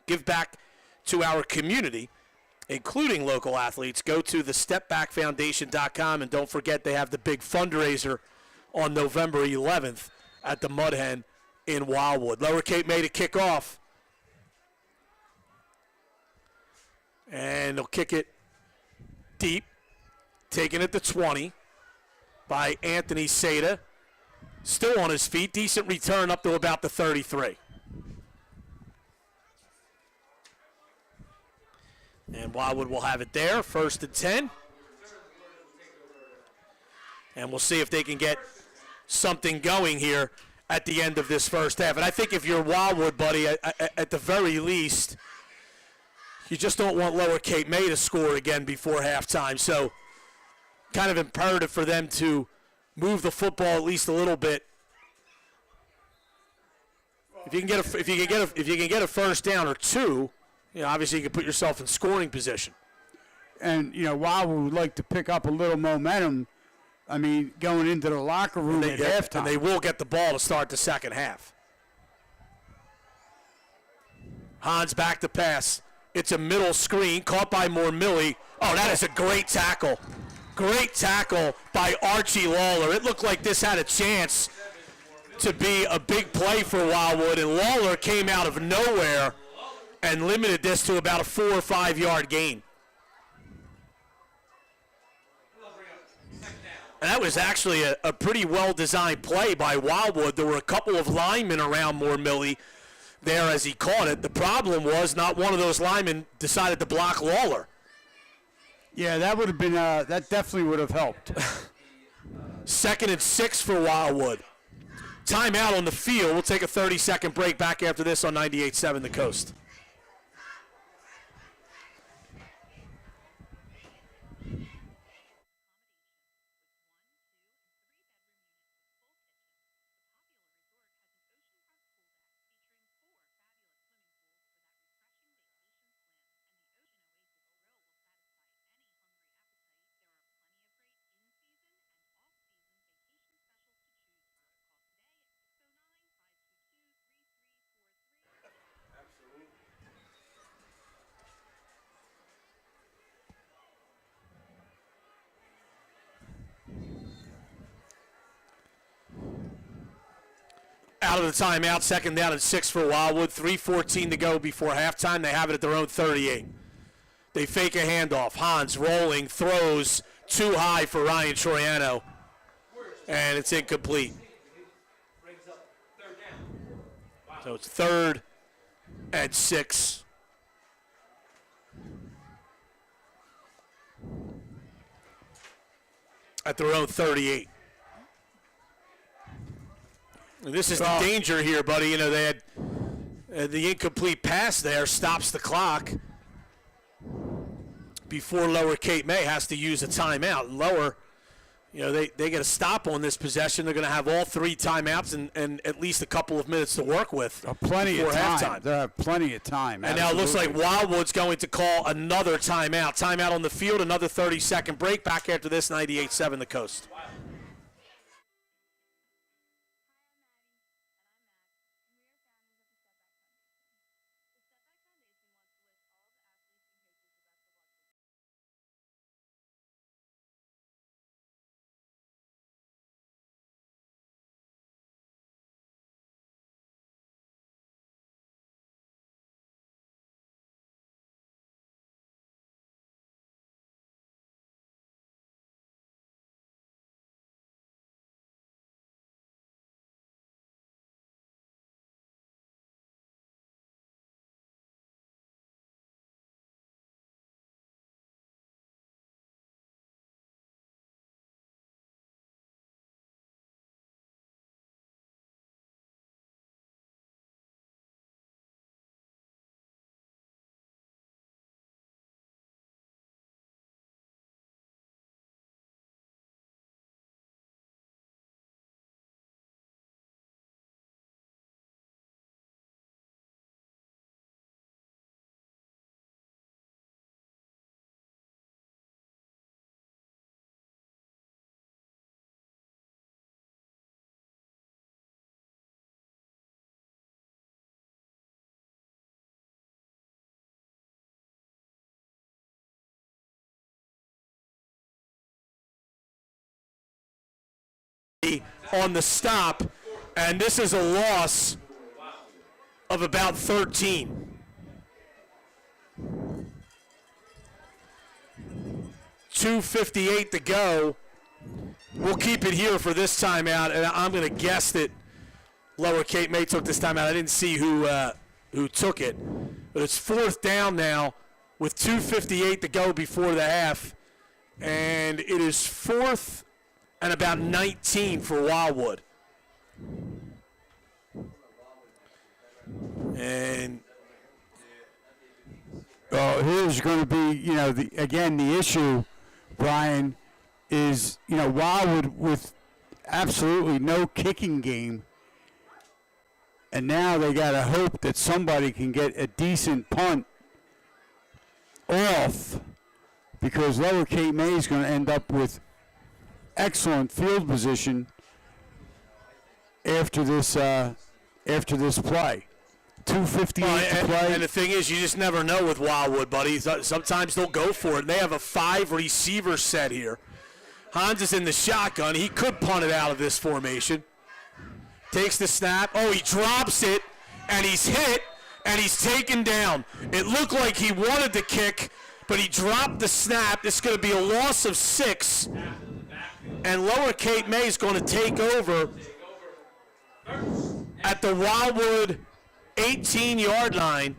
give back to our community, including local athletes, go to thestepbackfoundation.com, and don't forget they have the big fundraiser on November 11th at the Mud Hen in Wildwood. Lower Cape May to kick off. And they'll kick it deep, taking it to 20 by Anthony Seda. Still on his feet. Decent return up to about the 33. And Wildwood will have it there, 1st and 10. And we'll see if they can get something going here at the end of this first half. And I think if you're Wildwood, buddy, at the very least, you just don't want Lower Cape May to score again before halftime. So kind of imperative for them to move the football at least a little bit. If you can get a first down or two, obviously you can put yourself in scoring position. And Wildwood would like to pick up a little momentum. I mean, going into the locker room at halftime. And they will get the ball to start the second half. Hans back to pass. It's a middle screen, caught by Millie. Oh, that is a great tackle. Great tackle by Archie Lawler. It looked like this had a chance to be a big play for Wildwood, and Lawler came out of nowhere and limited this to about a 4 or 5 yard gain. And that was actually a pretty well-designed play by Wildwood. There were a couple of linemen around Millie there as he caught it. The problem was not one of those linemen decided to block Lawler. Yeah, that would have been that definitely would have helped. 2nd and 6 for Wildwood. Timeout on the field. We'll take a 30-second break back after this on 98.7 The Coast. Out of the timeout, 2nd down and 6 for Wildwood. 3:14 to go before halftime. They have it at their own 38. They fake a handoff. Hans rolling, throws too high for Ryan Troiano, and it's incomplete. So it's 3rd and 6. At their own 38. And this is the danger here, buddy. They had the incomplete pass there stops the clock before Lower Cape May has to use a timeout. And Lower, they get a stop on this possession. They're going to have all 3 timeouts and at least a couple of minutes to work with. Plenty of time. Halftime. They have plenty of time. And now it looks like Wildwood's going to call another timeout. Timeout on the field, another 30-second break. Back after this, 98.7 The Coast. on the stop, and this is a loss of about 13. .258 to go. We'll keep it here for this timeout, and I'm going to guess that Lower Cape May took this timeout. I didn't see who took it, but it's 4th down now with 2:58 to go before the half, and it is 4th and about 19 for Wildwood. And here's going to be, the issue, Brian, is, Wildwood with absolutely no kicking game, and now they got to hope that somebody can get a decent punt off, because Lower Cape May is going to end up with excellent field position after this play. 2:58 to play. And the thing is, you just never know with Wildwood, buddy. Sometimes they'll go for it. And they have a 5-receiver set here. Hans is in the shotgun. He could punt it out of this formation. Takes the snap. Oh, he drops it, and he's hit, and he's taken down. It looked like he wanted to kick, but he dropped the snap. This is going to be a loss of 6, and Lower Cape May is going to take over at the Wildwood 18-yard line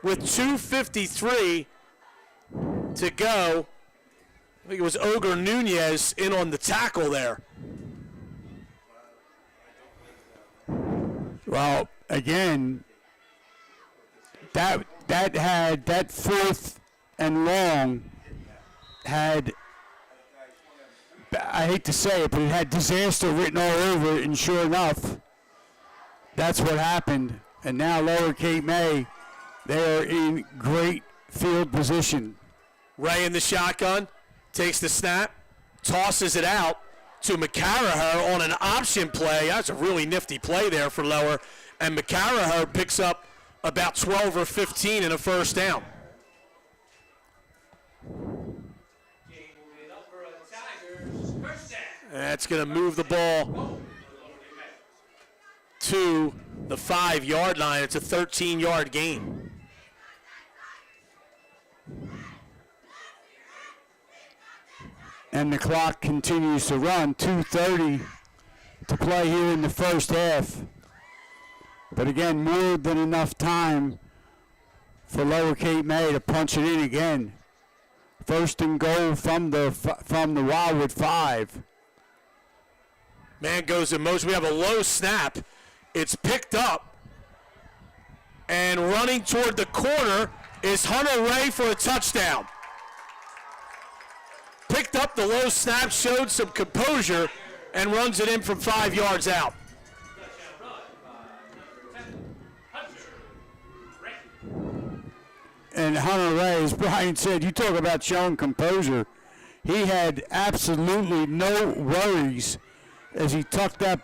with 2:53 to go. I think it was Ogre Nunez in on the tackle there. Well, again, that 4th and long had, I hate to say it, but it had disaster written all over it, and sure enough, that's what happened. And now Lower Cape May, they are in great field position. Ray in the shotgun, takes the snap, tosses it out to McCarraher on an option play. That's a really nifty play there for Lower. And McCarraher picks up about 12 or 15 in a first down. That's going to move the ball to the 5-yard line. It's a 13-yard gain. And the clock continues to run. 2:30 to play here in the first half. But again, more than enough time for Lower Cape May to punch it in again. 1st and goal from the Wildwood 5. Man goes in motion. We have a low snap. It's picked up. And running toward the corner is Hunter Ray for a touchdown. Picked up the low snap, showed some composure, and runs it in from 5 yards out. And Hunter Ray, as Brian said, you talk about showing composure. He had absolutely no worries as he tucked that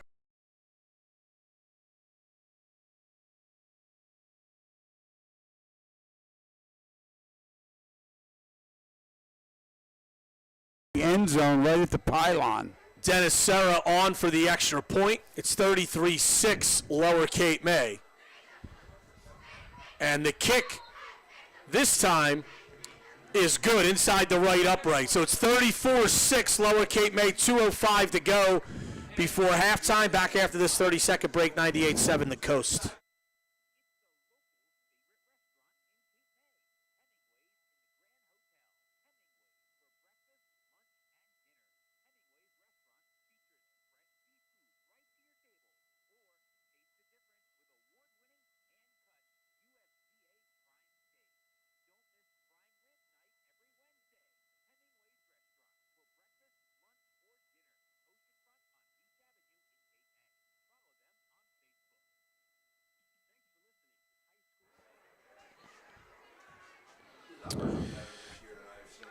end zone right at the pylon. Dennis Serra on for the extra point. It's 33-6 Lower Cape May. And the kick this time is good inside the right upright. So it's 34-6 Lower Cape May, 2:05 to go before halftime. Back after this 30-second break, 98-7 the Coast.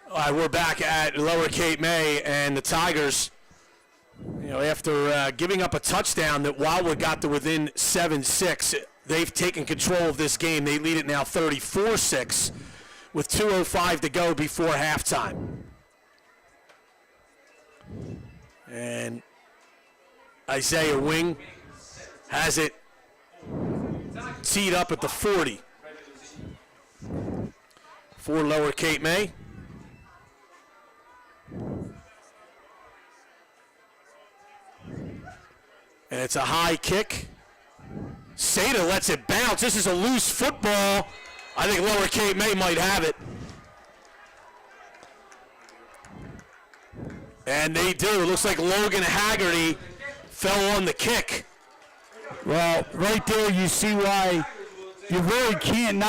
All right, we're back at Lower Cape May, and the Tigers, after giving up a touchdown that Wildwood got to within 7-6, they've taken control of this game. They lead it now 34-6 with 2:05 to go before halftime. And Isaiah Wing has it teed up at the 40 for Lower Cape May. And it's a high kick. Sada lets it bounce. This is a loose football. I think Lower Cape May might have it. And they do. It looks like Logan Haggerty fell on the kick. Well, right there you see why you really can't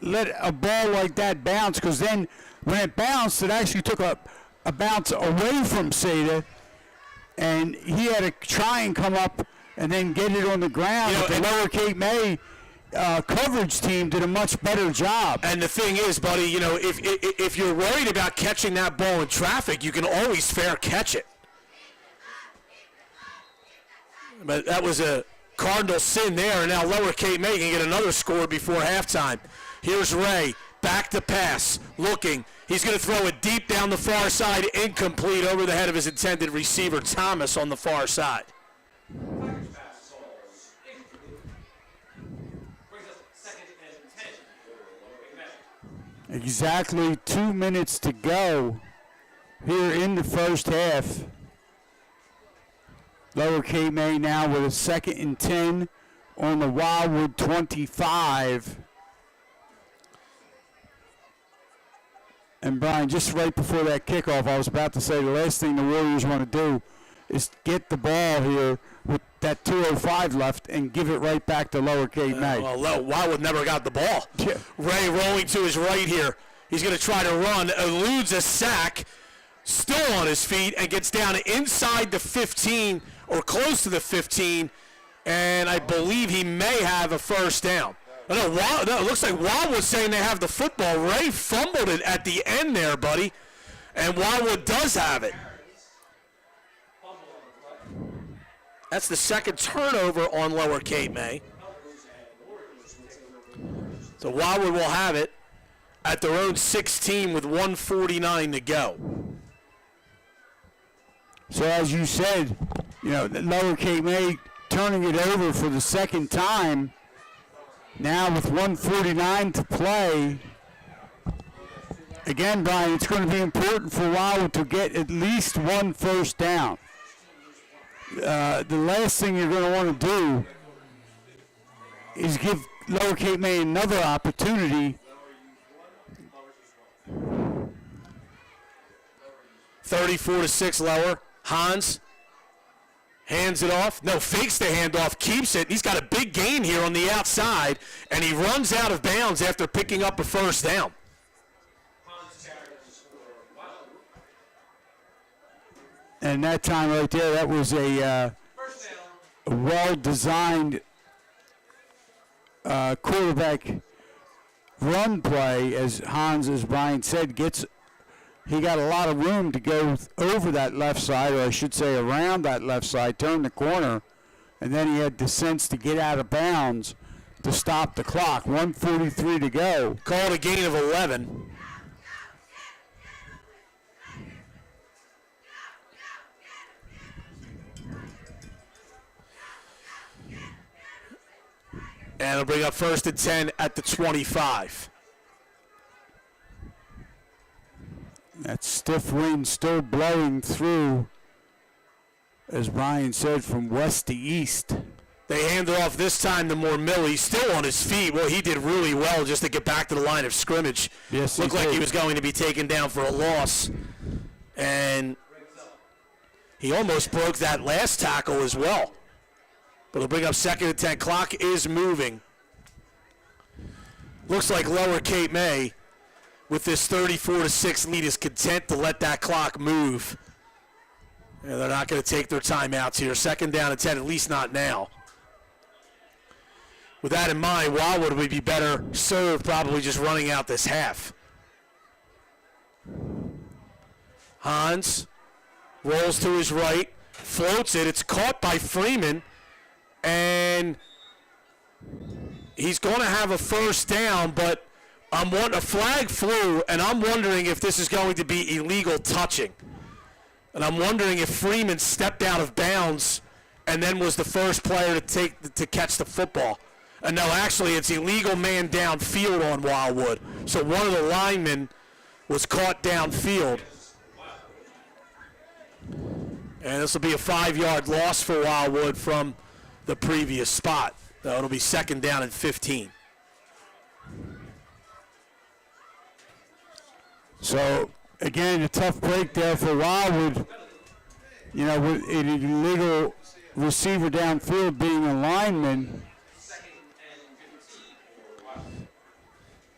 let a ball like that bounce, because then when it bounced, it actually took a bounce away from Sada, and he had to try and come up and then get it on the ground. You know, but the Lower Cape May coverage team did a much better job. And the thing is, buddy, you know, if you're worried about catching that ball in traffic, you can always fair catch it. But that was a Cardinal sin there, and now Lower Cape May can get another score before halftime. Here's Ray, back to pass, looking. He's going to throw it deep down the far side, incomplete over the head of his intended receiver, Thomas, on the far side. Exactly 2 minutes to go here in the first half. Lower Cape May now with a 2nd and 10 on the Wildwood 25. And Brian, just right before that kickoff, I was about to say the last thing the Warriors want to do is get the ball here with that 2:05 left and give it right back to Lower Cape May. Well, Wildwood never got the ball. Yeah. Ray rolling to his right here. He's going to try to run, eludes a sack, still on his feet, and gets down inside the 15 or close to the 15, and I believe he may have a first down. No, it looks like Wildwood's saying they have the football. Ray fumbled it at the end there, buddy, and Wildwood does have it. That's the second turnover on Lower Cape May. So Wildwood will have it at their own 16 with 1:49 to go. So as you said, you know, Lower Cape May turning it over for the second time. Now with 1:49 to play. Again, Brian, it's going to be important for Wildwood to get at least one first down. The last thing you're going to want to do is give Lower Cape May another opportunity. 34-6 Lower. Hans hands it off. No, fakes the handoff, keeps it. He's got a big gain here on the outside, and he runs out of bounds after picking up a first down. And that time right there, that was a well-designed quarterback run play, as Hans, as Brian said, he got a lot of room to go over that left side, or I should say around that left side, turn the corner, and then he had the sense to get out of bounds to stop the clock. 1:43 to go. Called a gain of 11. And it'll bring up 1st and 10 at the 25. That stiff wind still blowing through, as Brian said, from west to east. They hand it off this time to Mormilli, still on his feet. Well, he did really well just to get back to the line of scrimmage. Yes, Looked like he was going to be taken down for a loss. And he almost broke that last tackle as well. But it'll bring up 2nd and 10. Clock is moving. Looks like Lower Cape May, with this 34-6 lead, is content to let that clock move. Yeah, they're not going to take their timeouts here. 2nd down and 10, at least not now. With that in mind, Wildwood would be better served probably just running out this half. Hans rolls to his right, floats it. It's caught by Freeman, and he's going to have a first down, but a flag flew, and I'm wondering if this is going to be illegal touching. And I'm wondering if Freeman stepped out of bounds and then was the first player to catch the football. And no, actually, it's illegal man downfield on Wildwood. So one of the linemen was caught downfield. And this will be a 5-yard loss for Wildwood from the previous spot. So it'll be 2nd down and 15. So, again, a tough break there for Wildwood. You know, with an illegal receiver downfield being a lineman.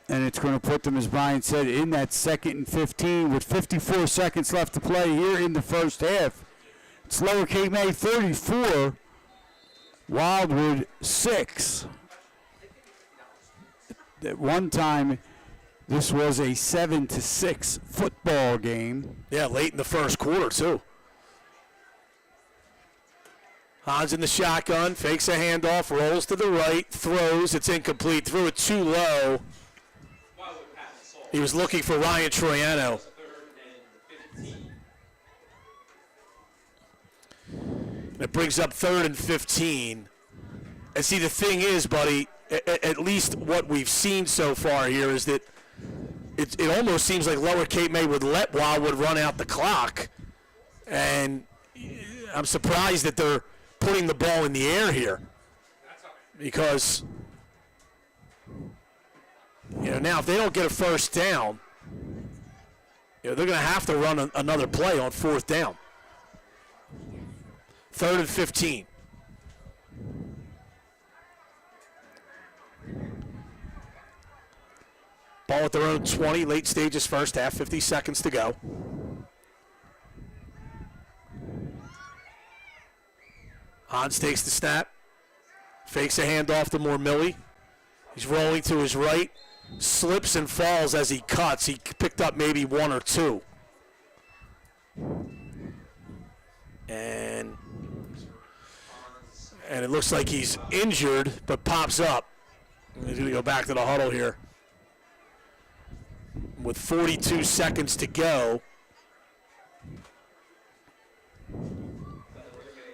And it's going to put them, as Brian said, in that 2nd and 15 with 54 seconds left to play here in the first half. It's Lower Cape May 34, Wildwood 6. At one time, this was a 7-6 football game. Yeah, late in the first quarter, too. Hans in the shotgun, fakes a handoff, rolls to the right, throws. It's incomplete. Threw it too low. He was looking for Ryan Troiano. It brings up 3rd and 15. And see, the thing is, buddy, at least what we've seen so far here is that it almost seems like Lower Cape May would let Wildwood run out the clock. And I'm surprised that they're putting the ball in the air here. Because, you know, now if they don't get a first down, you know, they're going to have to run another play on 4th down. 3rd and 15. Ball at their own 20, late stages first half, 50 seconds to go. Hans takes the snap, fakes a handoff to Mormilli. He's rolling to his right, slips and falls as he cuts. He picked up maybe 1 or 2. And it looks like he's injured, but pops up. He's going to go back to the huddle here. With 42 seconds to go.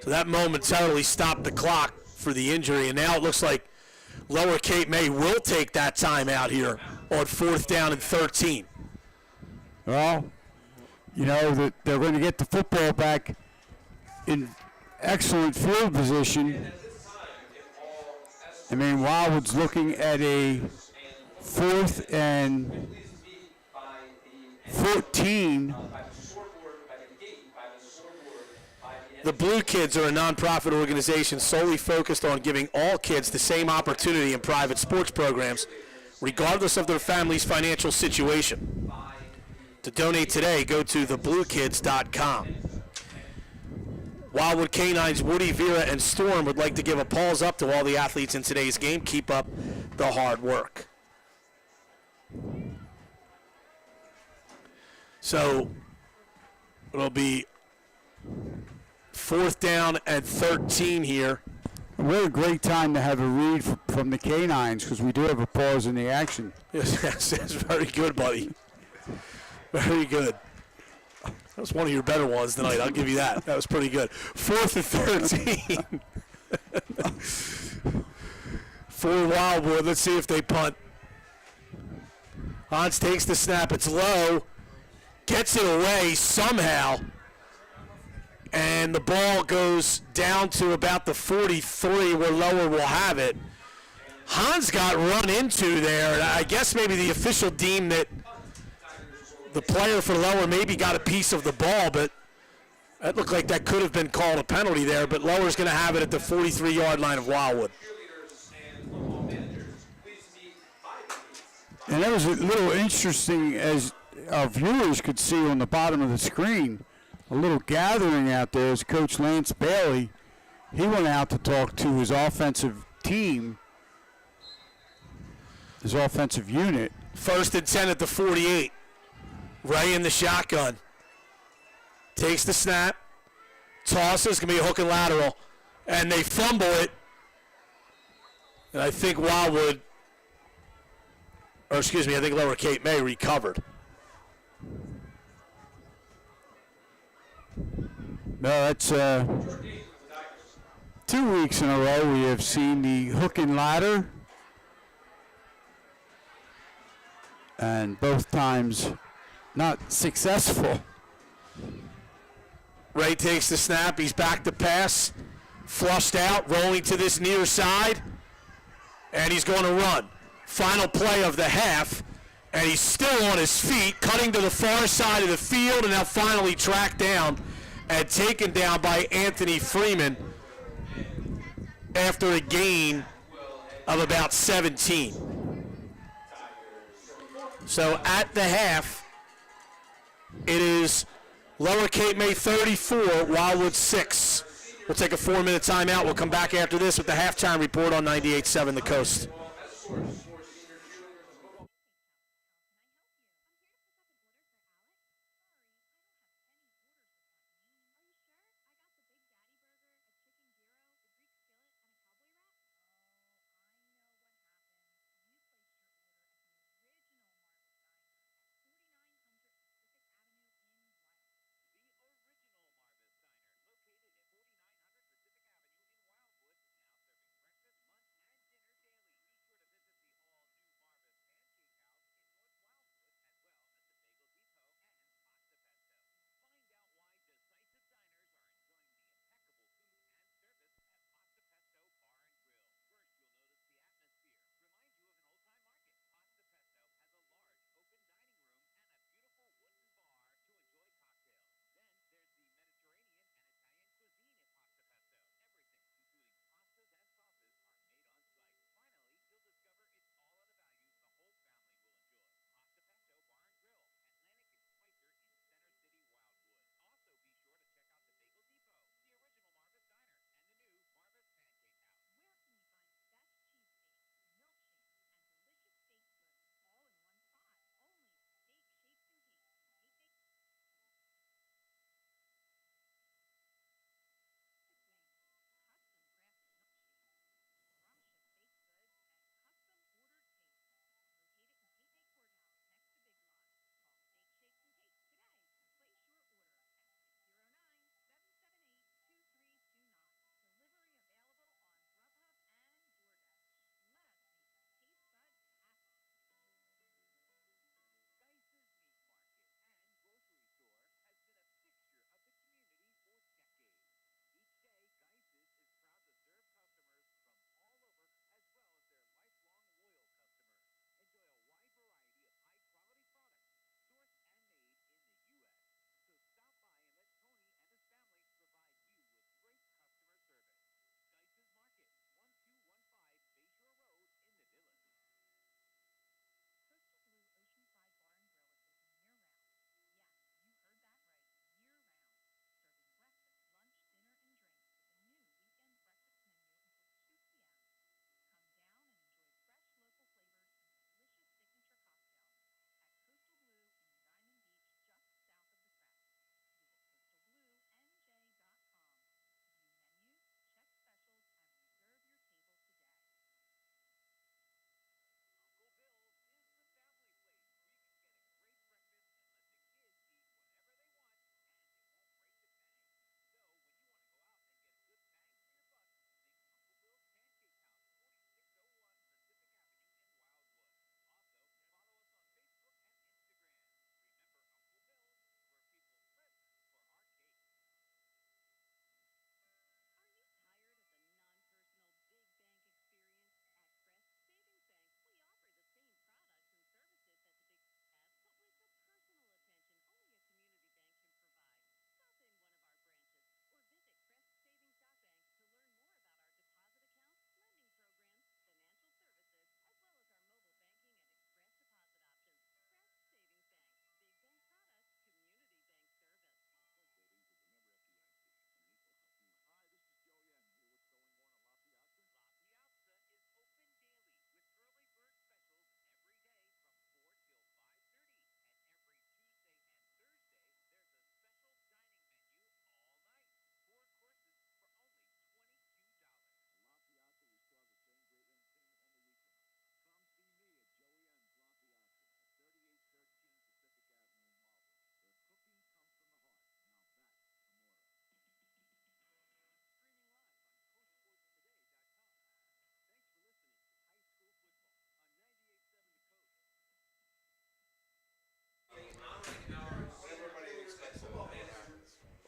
So that momentarily stopped the clock for the injury, and now it looks like Lower Cape May will take that time out here on 4th down and 13. Well, you know, that they're going to get the football back in excellent field position. I mean, Wildwood's looking at a 4th and 14. The Blue Kids are a nonprofit organization solely focused on giving all kids the same opportunity in private sports programs, regardless of their family's financial situation. To donate today, go to thebluekids.com. Wildwood Canines, Woody, Vera, and Storm would like to give a pause up to all the athletes in today's game. Keep up the hard work. So it'll be 4th down and 13 here. What a great time to have a read from the Canines, because we do have a pause in the action. Yes, that's very good, buddy. Very good. That was one of your better ones tonight. I'll give you that. That was pretty good. 4th and 13. For Wildwood. Let's see if they punt. Hans takes the snap. It's low. Gets it away somehow. And the ball goes down to about the 43 where Lower will have it. Hans got run into there, and I guess maybe the official deemed that the player for Lower maybe got a piece of the ball, but that looked like that could have been called a penalty there, but Lower's going to have it at the 43-yard line of Wildwood. And that was a little interesting, as our viewers could see on the bottom of the screen, a little gathering out there as Coach Lance Bailey, he went out to talk to his offensive team, his offensive unit. 1st and 10 at the 48. Ray in the shotgun. Takes the snap. Tosses, going to be a hook and lateral. And they fumble it. And I think Wildwood, or excuse me, I think Lower Cape May recovered. No, that's 2 weeks in a row we have seen the hook and ladder, and both times not successful. Ray takes the snap. He's back to pass. Flushed out, rolling to this near side. And he's going to run. Final play of the half. And he's still on his feet, cutting to the far side of the field, and now finally tracked down and taken down by Anthony Freeman after a gain of about 17. So at the half, it is Lower Cape May 34, Wildwood 6. We'll take a 4-minute timeout. We'll come back after this with the halftime report on 98.7 The Coast.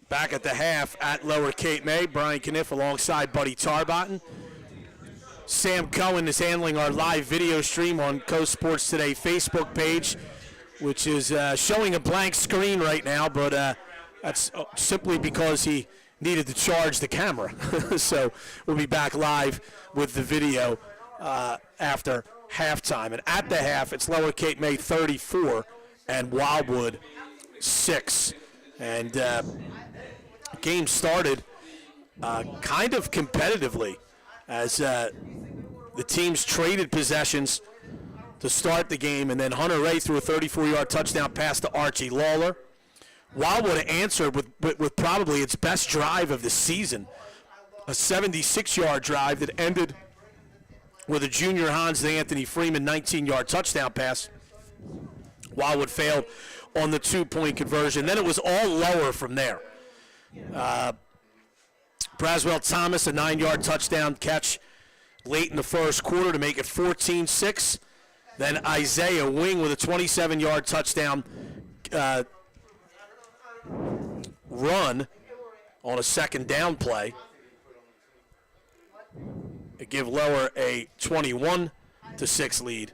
Back at the half at Lower Cape May, Brian Kniff alongside Buddy Tarbotton. Sam Cohen is handling our live video stream on Coast Sports Today Facebook page, which is showing a blank screen right now, but that's simply because he needed to charge the camera. So we'll be back live with the video after halftime. And at the half, it's Lower Cape May 34 and Wildwood 6. And game started kind of competitively as the teams traded possessions to start the game, and then Hunter Ray threw a 34-yard touchdown pass to Archie Lawler. Wildwood answered with probably its best drive of the season, a 76-yard drive that ended with a junior Hans Anthony Freeman 19-yard touchdown pass. Wildwood failed on the 2-point conversion. Then it was all Lower from there. Braswell Thomas, a 9-yard touchdown catch late in the first quarter to make it 14-6. Then Isaiah Wing with a 27-yard touchdown run on a second down play to give Lower a 21-6 lead.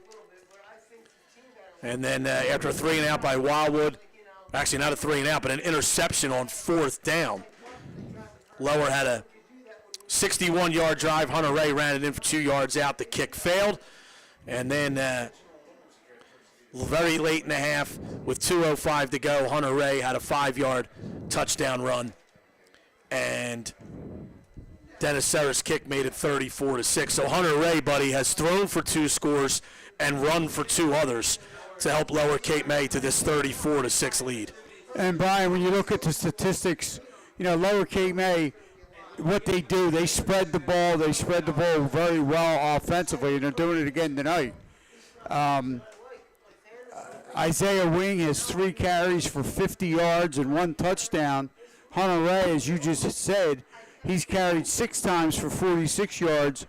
And then after a 3-and-out by Wildwood, actually not a 3-and-out, but an interception on fourth down, Lower had a 61-yard drive. Hunter Ray ran it in for 2 yards out. The kick failed. And then very late in the half, with 2:05 to go, Hunter Ray had a 5-yard touchdown run. And Dennis Serra's kick made it 34-6. So Hunter Ray, buddy, has thrown for 2 scores and run for 2 others to help Lower Cape May to this 34-6 lead. And Brian, when you look at the statistics, Lower Cape May, what they do, they spread the ball. They spread the ball very well offensively, and they're doing it again tonight. Isaiah Wing has 3 carries for 50 yards and 1 touchdown. Hunter Ray, as you just said, he's carried 6 times for 46 yards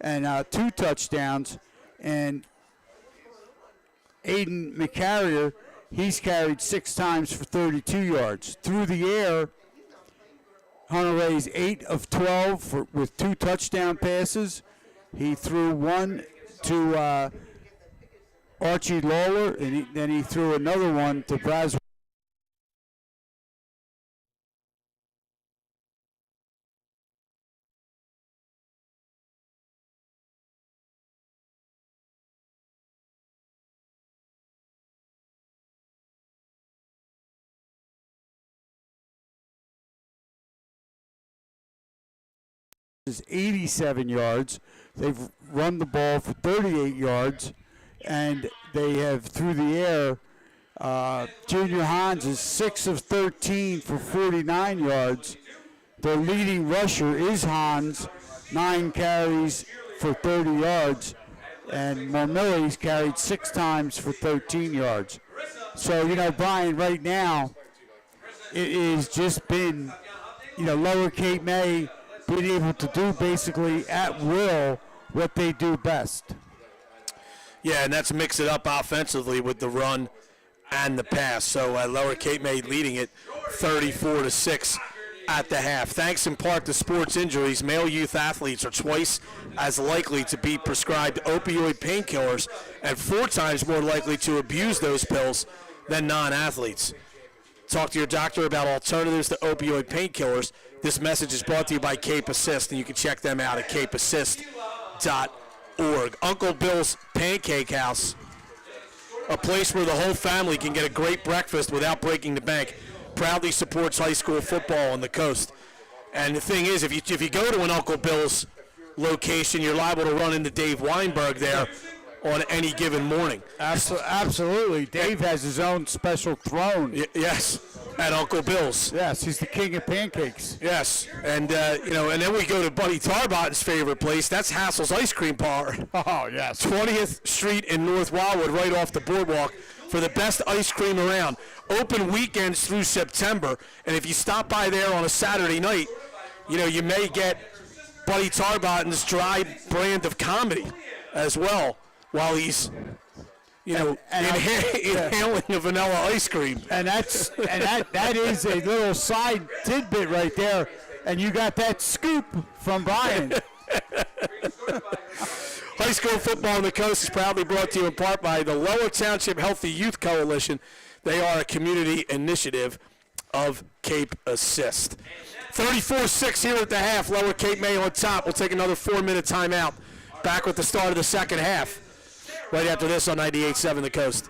and 2 touchdowns. And Aiden McCarrier, he's carried 6 times for 32 yards. Through the air, Hunter Ray's 8 of 12 with 2 touchdown passes. He threw one to Archie Lawler, and then he threw another one to Braswell. Is 87 yards. They've run the ball for 38 yards, and they have through the air. Junior Hans is 6 of 13 for 49 yards. Their leading rusher is Hans, 9 carries for 30 yards, and Marmilli's carried 6 times for 13 yards. So, Brian, right now, it has just been, Lower Cape May being able to do basically at will what they do best. Yeah, and that's mix it up offensively with the run and the pass. So Lower Cape May leading it 34-6 at the half. Thanks in part to sports injuries, male youth athletes are twice as likely to be prescribed opioid painkillers and 4 times more likely to abuse those pills than non-athletes. Talk to your doctor about alternatives to opioid painkillers. This message is brought to you by Cape Assist, and you can check them out at capeassist.org. Uncle Bill's Pancake House, a place where the whole family can get a great breakfast without breaking the bank, proudly supports high school football on the coast. And the thing is, if you go to an Uncle Bill's location, you're liable to run into Dave Weinberg there on any given morning. Absolutely. Dave has his own special throne. Yes, at Uncle Bill's. Yes, he's the king of pancakes. Yes, and and then we go to Buddy Tarbotton's favorite place. That's Hassel's Ice Cream Parlor. Oh, yes. 20th Street in North Wildwood, right off the boardwalk, for the best ice cream around. Open weekends through September, and if you stop by there on a Saturday night, you may get Buddy Tarbotton's dry brand of comedy as well, while he's inhaling a vanilla ice cream. And that is a little side tidbit right there. And you got that scoop from Brian. High school football on the coast is proudly brought to you in part by the Lower Township Healthy Youth Coalition. They are a community initiative of Cape Assist. 34-6 here at the half. Lower Cape May on top. We'll take another 4-minute timeout. Back with the start of the second half. Right after this on 98.7 The Coast.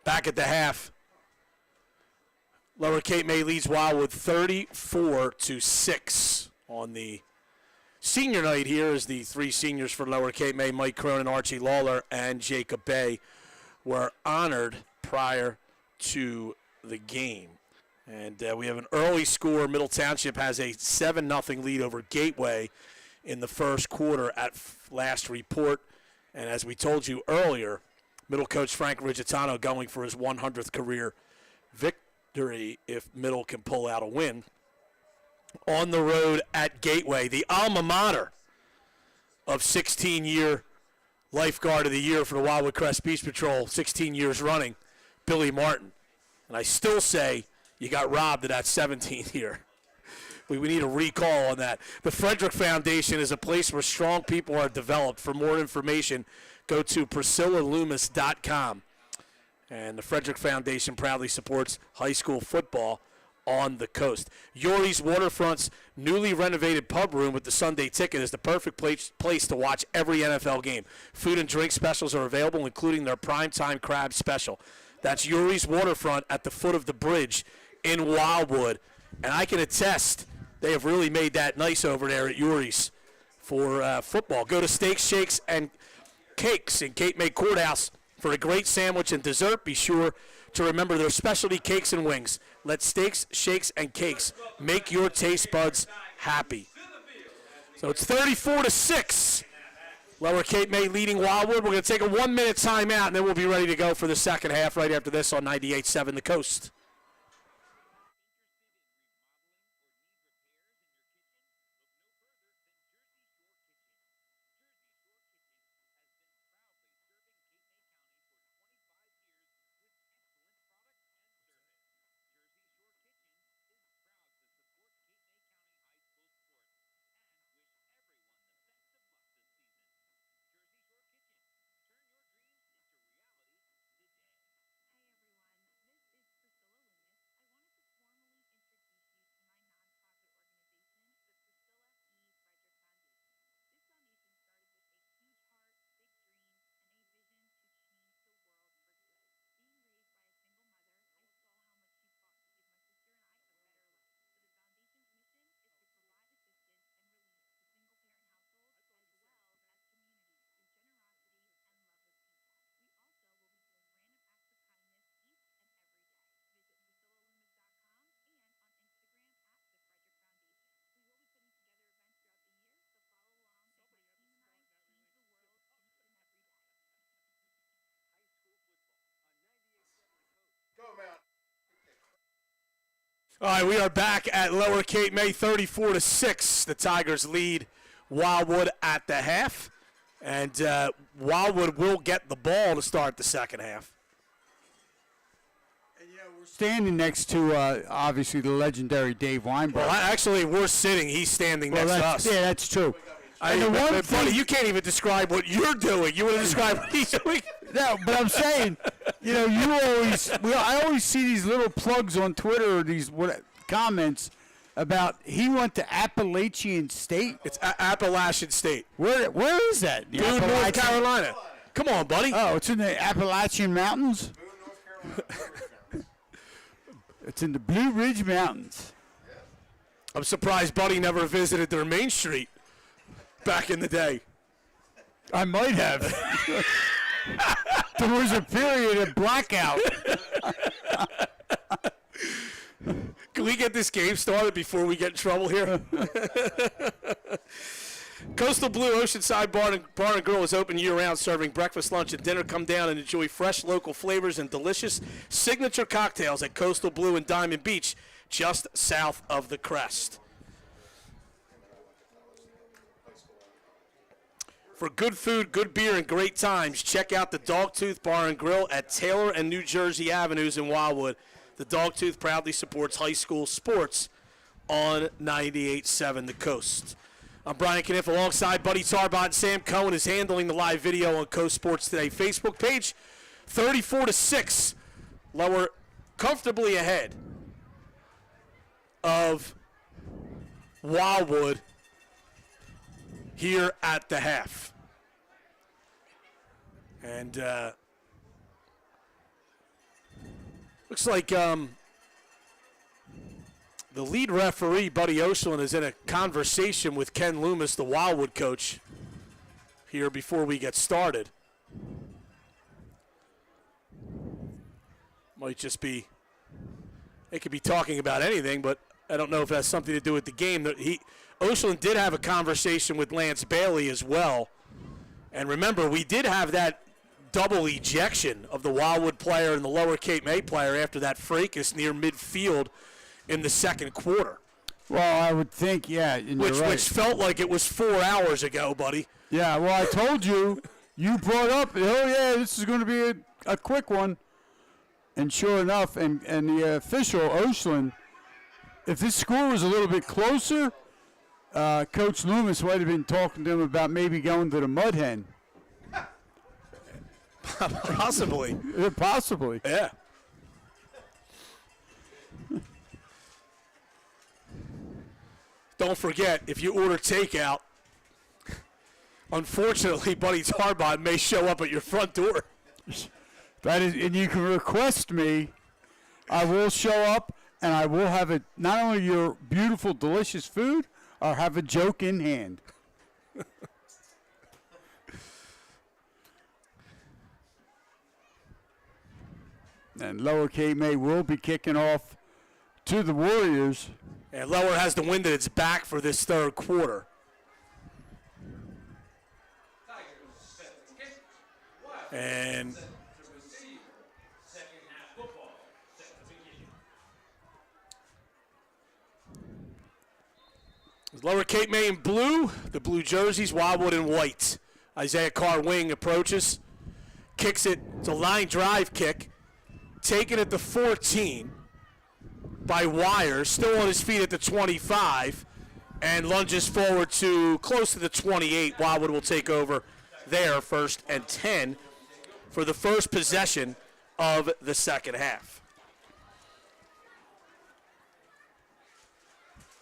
Back at the half. Lower Cape May leads Wildwood 34-6 on the senior night here as the three seniors for Lower Cape May, Mike Cronin, Archie Lawler, and Jacob Bay, were honored prior to the game. And we have an early score. Middle Township has a 7-0 lead over Gateway in the first quarter at last report. And as we told you earlier, Middle coach Frank Rigitano going for his 100th career victory if Middle can pull out a win. On the road at Gateway, the alma mater of 16-year lifeguard of the year for the Wildwood Crest Beach Patrol, 16 years running, Billy Martin. And I still say you got robbed of that 17th year. We need a recall on that. The Frederick Foundation is a place where strong people are developed. For more information, go to PriscillaLoomis.com. And the Frederick Foundation proudly supports high school football on the coast. Yuri's Waterfront's newly renovated pub room with the Sunday Ticket is the perfect place to watch every NFL game. Food and drink specials are available, including their primetime crab special. That's Yuri's Waterfront at the foot of the bridge in Wildwood. And I can attest they have really made that nice over there at Yuri's for football. Go to Steaks, Shakes, and Cakes in Cape May Courthouse for a great sandwich and dessert. Be sure to remember their specialty cakes and wings. Let Steaks, Shakes, and Cakes make your taste buds happy. So it's 34-6. Lower Cape May leading Wildwood. We're going to take a 1-minute timeout, and then we'll be ready to go for the second half right after this on 98.7 The Coast. All right, we are back at Lower Cape May, 34-6. The Tigers lead Wildwood at the half, and Wildwood will get the ball to start the second half. And, we're standing next to, obviously, the legendary Dave Weinberg. Well, actually, we're sitting. He's standing next to us. Yeah, that's true. Buddy, you can't even describe what you're doing. You want to describe what he's doing? No, but I'm saying, I always see these little plugs on Twitter or these comments about he went to Appalachian State. It's Appalachian State. Where is that? Boone, North Carolina. Come on, buddy. Oh, it's in the Appalachian Mountains? Boone, North Carolina. It's in the Blue Ridge Mountains. I'm surprised Buddy never visited their Main Street back in the day. I might have. There was a period of blackout. Can we get this game started before we get in trouble here? Coastal Blue Oceanside Bar and Grill is open year-round, serving breakfast, lunch, and dinner. Come down and enjoy fresh local flavors and delicious signature cocktails at Coastal Blue and Diamond Beach, just south of the Crest. For good food, good beer, and great times, check out the Dogtooth Bar and Grill at Taylor and New Jersey Avenues in Wildwood. The Dogtooth proudly supports high school sports on 98.7 The Coast. I'm Brian Kniff alongside Buddy Tarbot, and Sam Cohen is handling the live video on Coast Sports Today Facebook page. 34-6, Lower comfortably ahead of Wildwood here at the half. And looks like The lead referee, Buddy Oshland, is in a conversation with Ken Loomis, the Wildwood coach, here before we get started. Might just be, they could be talking about anything, but I don't know if that's something to do with the game. Oshland did have a conversation with Lance Bailey as well. And remember, we did have that double ejection of the Wildwood player and the Lower Cape May player after that fracas near midfield in the second quarter. Well, I would think, yeah. And Which you're right. which felt like it was 4 hours ago, buddy. Yeah, well, I told you. You brought up, oh, yeah, this is going to be a quick one. And sure enough, and the official, Oshland, if this score was a little bit closer, Coach Loomis might have been talking to him about maybe going to the Mud Hen. Possibly. Possibly. Yeah. Don't forget, if you order takeout, unfortunately, Buddy Tarbot may show up at your front door. That is, and you can request me. I will show up, and I will have not only your beautiful, delicious food, I'll have a joke in hand. And Lower Cape May will be kicking off to the Warriors. And Lower has the wind at its back for this third quarter. And Second half football set to begin. Lower Cape May in blue, the blue jerseys, Wildwood in white. Isaiah Carr wing approaches, kicks it. It's a line drive kick, taken at the 14 by Wires, still on his feet at the 25, and lunges forward to close to the 28. Wildwood will take over there, 1st and 10 for the first possession of the second half.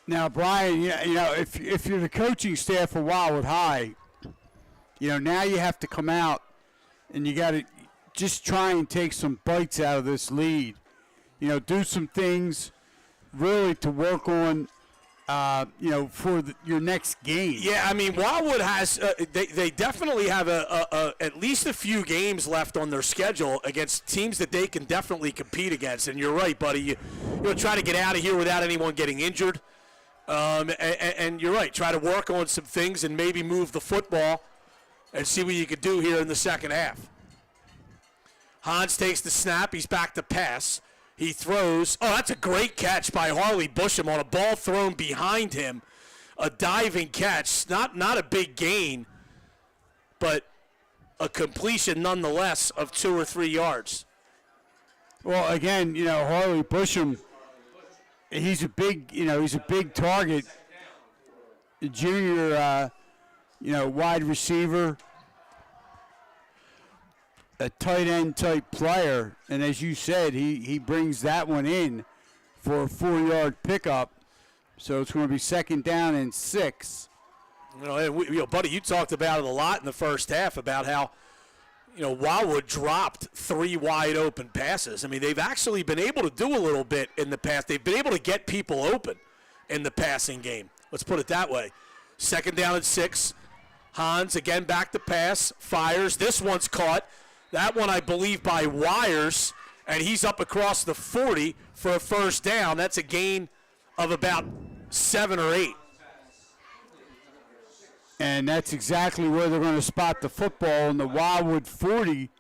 Now, Brian, you know, if you're the coaching staff for Wildwood High, you know, now you have to come out and you got to just try and take some bites out of this lead. You know, do some things really to work on, you know, for your next game. Yeah, I mean, Wildwood has they definitely have at least a few games left on their schedule against teams that they can definitely compete against. And you're right, buddy. You try to get out of here without anyone getting injured. And you're right. Try to work on some things and maybe move the football and see what you could do here in the second half. Hans takes the snap. He's back to pass. He throws. Oh, that's a great catch by Harley Busham on a ball thrown behind him. A diving catch. Not a big gain, but a completion nonetheless of 2 or 3 yards. Well, again, you know, Harley Busham, he's a big target. A junior, you know, wide receiver, a tight end type player, and as you said, he brings that one in for a 4-yard pickup. So it's going to be 2nd down and 6. You know, and buddy, you talked about it a lot in the first half about how, you know, Wildwood dropped 3 wide open passes. I mean, they've actually been able to do a little bit in the past. They've been able to get people open in the passing game. Let's put it that way. 2nd down and 6. Hans again back to pass, fires. This one's caught. That one, I believe, by Wires, and he's up across the 40 for a 1st down. That's a gain of about 7 or 8. And that's exactly where they're going to spot the football in the Wildwood 40.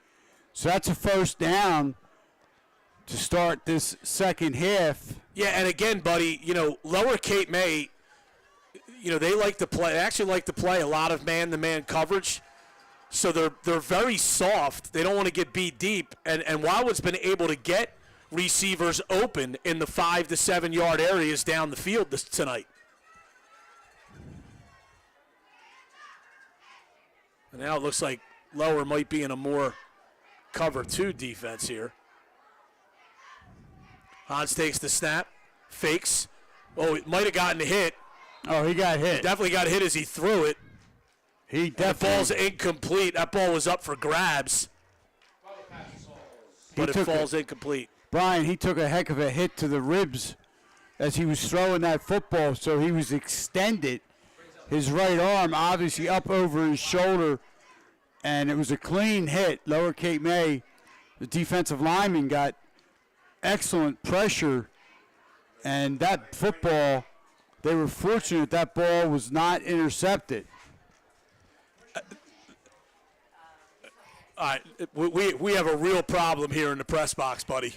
So that's a 1st down to start this second half. Yeah, and again, buddy, you know, Lower Cape May, you know, they actually like to play a lot of man-to-man coverage. So they're very soft. They don't want to get beat deep. And Wildwood's been able to get receivers open in the 5 to 7 yard areas down the field tonight. And now it looks like Lower might be in a more cover 2 defense here. Hans takes the snap, fakes. Oh, it might have gotten a hit. Oh, he got hit. Definitely got hit as he threw it. He The definitely. ball's incomplete. That ball was up for grabs, but it falls incomplete. Brian, he took a heck of a hit to the ribs as he was throwing that football, so he was extended, his right arm obviously up over his shoulder, and it was a clean hit. Lower Cape May, the defensive lineman got excellent pressure, and that football, they were fortunate that ball was not intercepted. All right, we have a real problem here in the press box, buddy.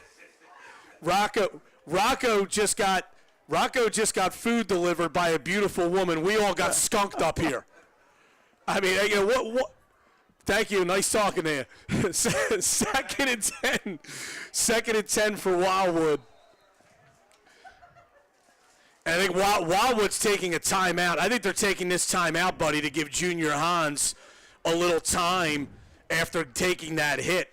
Rocco just got food delivered by a beautiful woman. We all got skunked up here. I mean, you know what? Thank you. Nice talking to you. Second and 10. Second and 10 for Wildwood. And I think Wildwood's taking a timeout. I think they're taking this timeout, buddy, to give Junior Hans a little time after taking that hit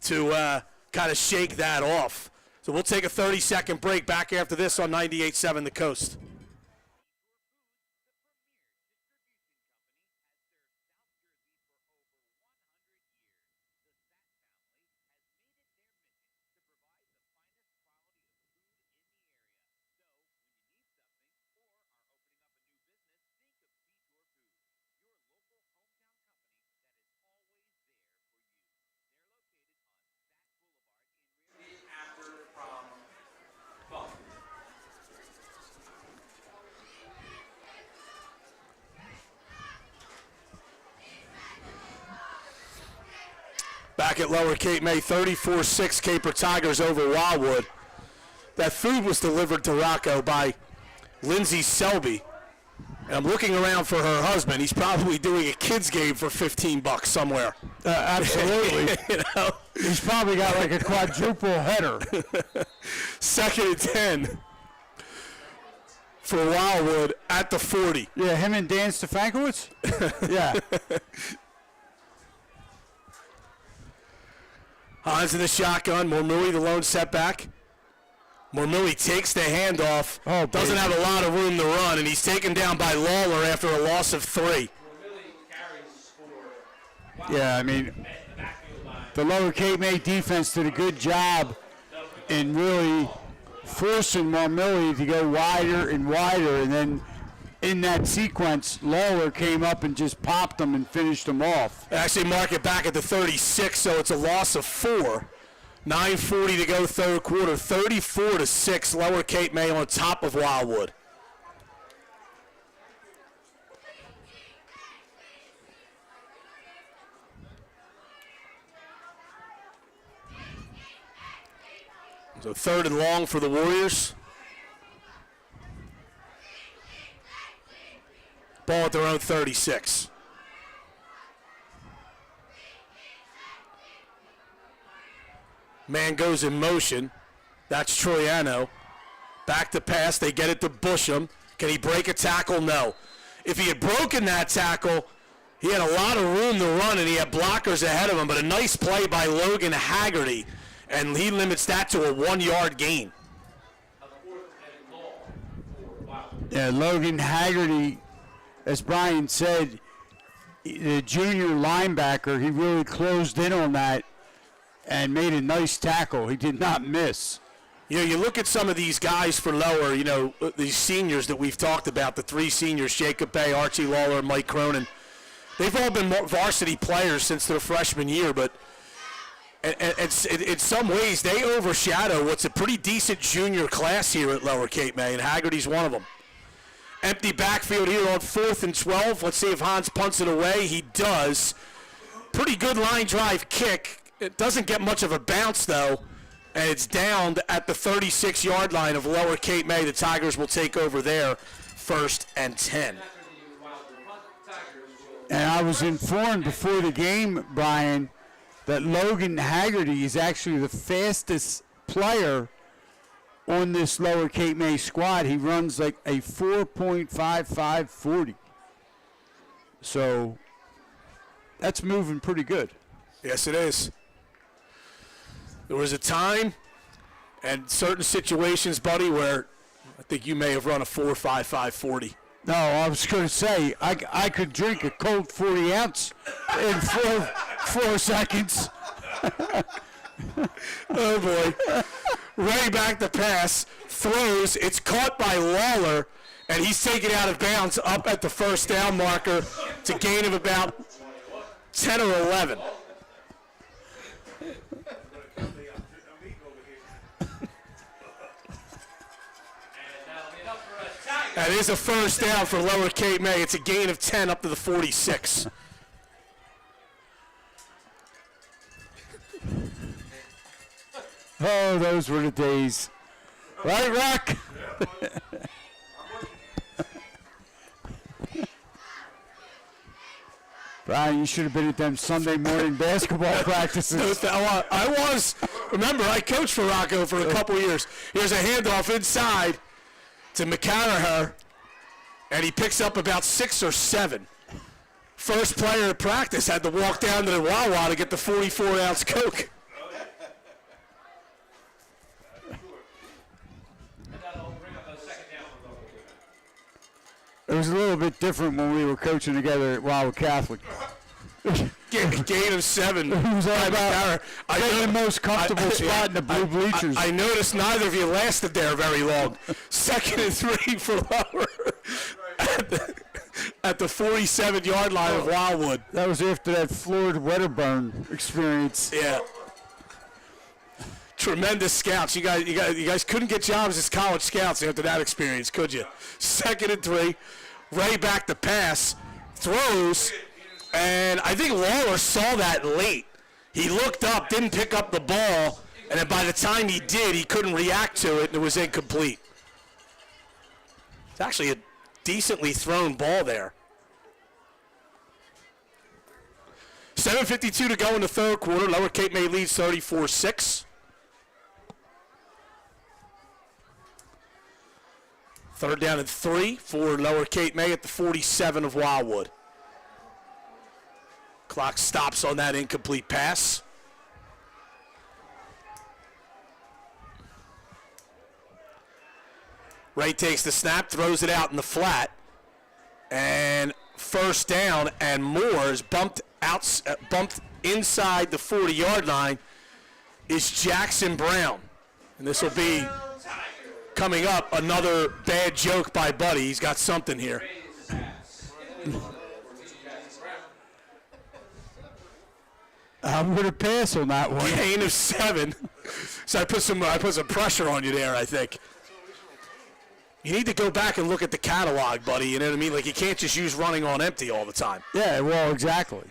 to kind of shake that off. So we'll take a 30-second break. Back after this on 98.7 The Coast. Back at Lower Cape May, 34-6 Caper Tigers over Wildwood. That food was delivered to Rocco by Lindsay Selby. And I'm looking around for her husband. He's probably doing a kids game for $15 somewhere. Absolutely. You know? He's probably got like a quadruple header. Second and 10 for Wildwood at the 40. Yeah, him and Dan Stefankowitz? Yeah. Hans in the shotgun. Mormui, the lone setback. Mormui takes the handoff. Oh, doesn't have a lot of room to run, and he's taken down by Lawler after a loss of 3. Yeah, I mean, the Lower Cape May defense did a good job in really forcing Marmilli to go wider and wider, and then in that sequence, Lawler came up and just popped them and finished them off. Actually mark it back at the 36, so it's a loss of 4. 9:40 to go third quarter, 34-6, Lower Cape May on top of Wildwood. So third and long for the Warriors. Ball at their own 36. Man goes in motion. That's Troiano. Back to pass. They get it to Busham. Can he break a tackle? No. If he had broken that tackle, he had a lot of room to run, and he had blockers ahead of him. But a nice play by Logan Haggerty, and he limits that to a 1-yard gain. Yeah, Logan Haggerty, as Brian said, the junior linebacker, he really closed in on that and made a nice tackle. He did not miss. You know, you look at some of these guys for Lower, you know, these seniors that we've talked about, the 3 seniors, Jacob Bay, Archie Lawler, and Mike Cronin. They've all been varsity players since their freshman year, but in some ways they overshadow what's a pretty decent junior class here at Lower Cape May, and Haggerty's one of them. Empty backfield here on 4th and 12. Let's see if Hans punts it away. He does. Pretty good line drive kick. It doesn't get much of a bounce, though, and it's down at the 36-yard line of Lower Cape May. The Tigers will take over there, 1st and 10. And I was informed before the game, Brian, that Logan Haggerty is actually the fastest player on this Lower Cape May squad. He runs like a 4.55 40. So that's moving pretty good. Yes, it is. There was a time and certain situations, buddy, where I think you may have run a 4.55 40. No, I was going to say, I could drink a cold 40 ounce in 4 seconds. Oh, boy. Ray back the pass, throws. It's caught by Lawler, and he's taken out of bounds up at the first down marker. It's a gain of about 10 or 11. That is a first down for Lower Cape May. It's a gain of 10 up to the 46. Oh, those were the days. Right, Rock? Brian, you should have been at them Sunday morning basketball practices. I was. Remember, I coached for Rocco for a couple years. Here's a handoff inside to McCarraher, and he picks up about 6 or 7. First player at practice had to walk down to the Wawa to get the 44-ounce Coke. It was a little bit different when we were coaching together at Wildwood Catholic. Gain of 7. It was all by about McCarraher. getting the most comfortable spot in the blue bleachers. I noticed neither of you lasted there very long. 2nd and 3 for Lower at the 47-yard line of Wildwood. That was after that Florida Wedderburn experience. Yeah. Tremendous scouts. You guys couldn't get jobs as college scouts after that experience, could you? 2nd and 3. Ray back the pass, throws, and I think Lawler saw that late. He looked up, didn't pick up the ball, and then by the time he did, he couldn't react to it, and it was incomplete. It's actually a decently thrown ball there. 7:52 to go in the third quarter. Lower Cape May leads 34-6. Third down and 3 for Lower Cape May at the 47 of Wildwood. Clock stops on that incomplete pass. Ray takes the snap, throws it out in the flat, and first down, and Moore is bumped inside the 40-yard line is Jackson Brown. And this will be coming up another bad joke by Buddy. He's got something here. I'm going to pass on that one. Gain of 7. So I put some pressure on you there, I think. You need to go back and look at the catalog, buddy. You know what I mean? Like, you can't just use running on empty all the time. Yeah, well, exactly.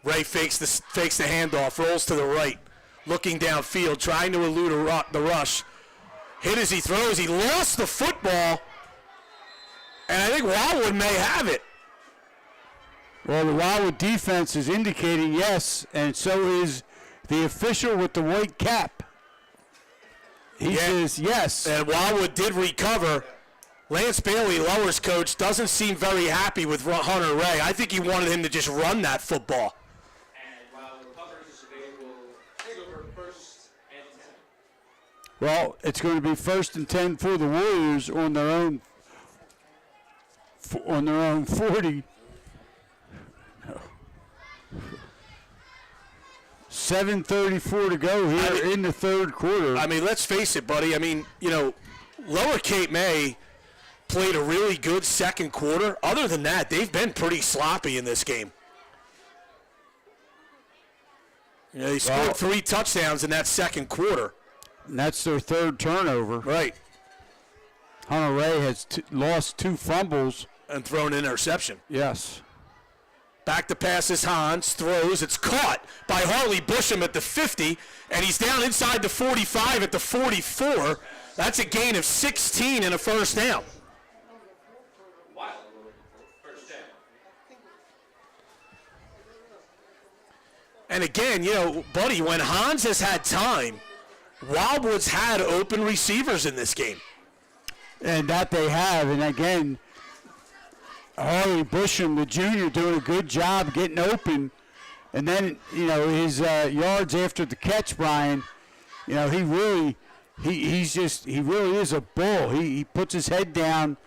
Ray fakes the handoff, rolls to the right, looking downfield, trying to elude the rush. Hit as he throws. He lost the football, and I think Wildwood may have it. Well, the Wildwood defense is indicating yes, and so is the official with the white cap. He says yes. And Wildwood did recover. Lance Bailey, Lower's coach, doesn't seem very happy with Hunter Ray. I think he wanted him to just run that football. And Wildwood recovers, they will take over 1st and 10. Well, it's going to be 1st and 10 for the Warriors on their own 40. 7:34 to go here in the third quarter. I mean, let's face it, buddy. I mean, you know, Lower Cape May played a really good second quarter. Other than that, they've been pretty sloppy in this game. You know, they scored 3 touchdowns in that second quarter. And that's their third turnover. Right. Hunter Ray has lost 2 fumbles. And thrown an interception. Yes. Back to pass is Hans, throws, it's caught by Harley Busham at the 50, and he's down inside the 45 at the 44. That's a gain of 16 and a first down. First down. And again, you know, buddy, when Hans has had time, Wildwood's had open receivers in this game. And that they have. And again, Harley Busham, the junior, doing a good job getting open. And then, you know, his yards after the catch, Brian, you know, he really is a bull. He puts his head down,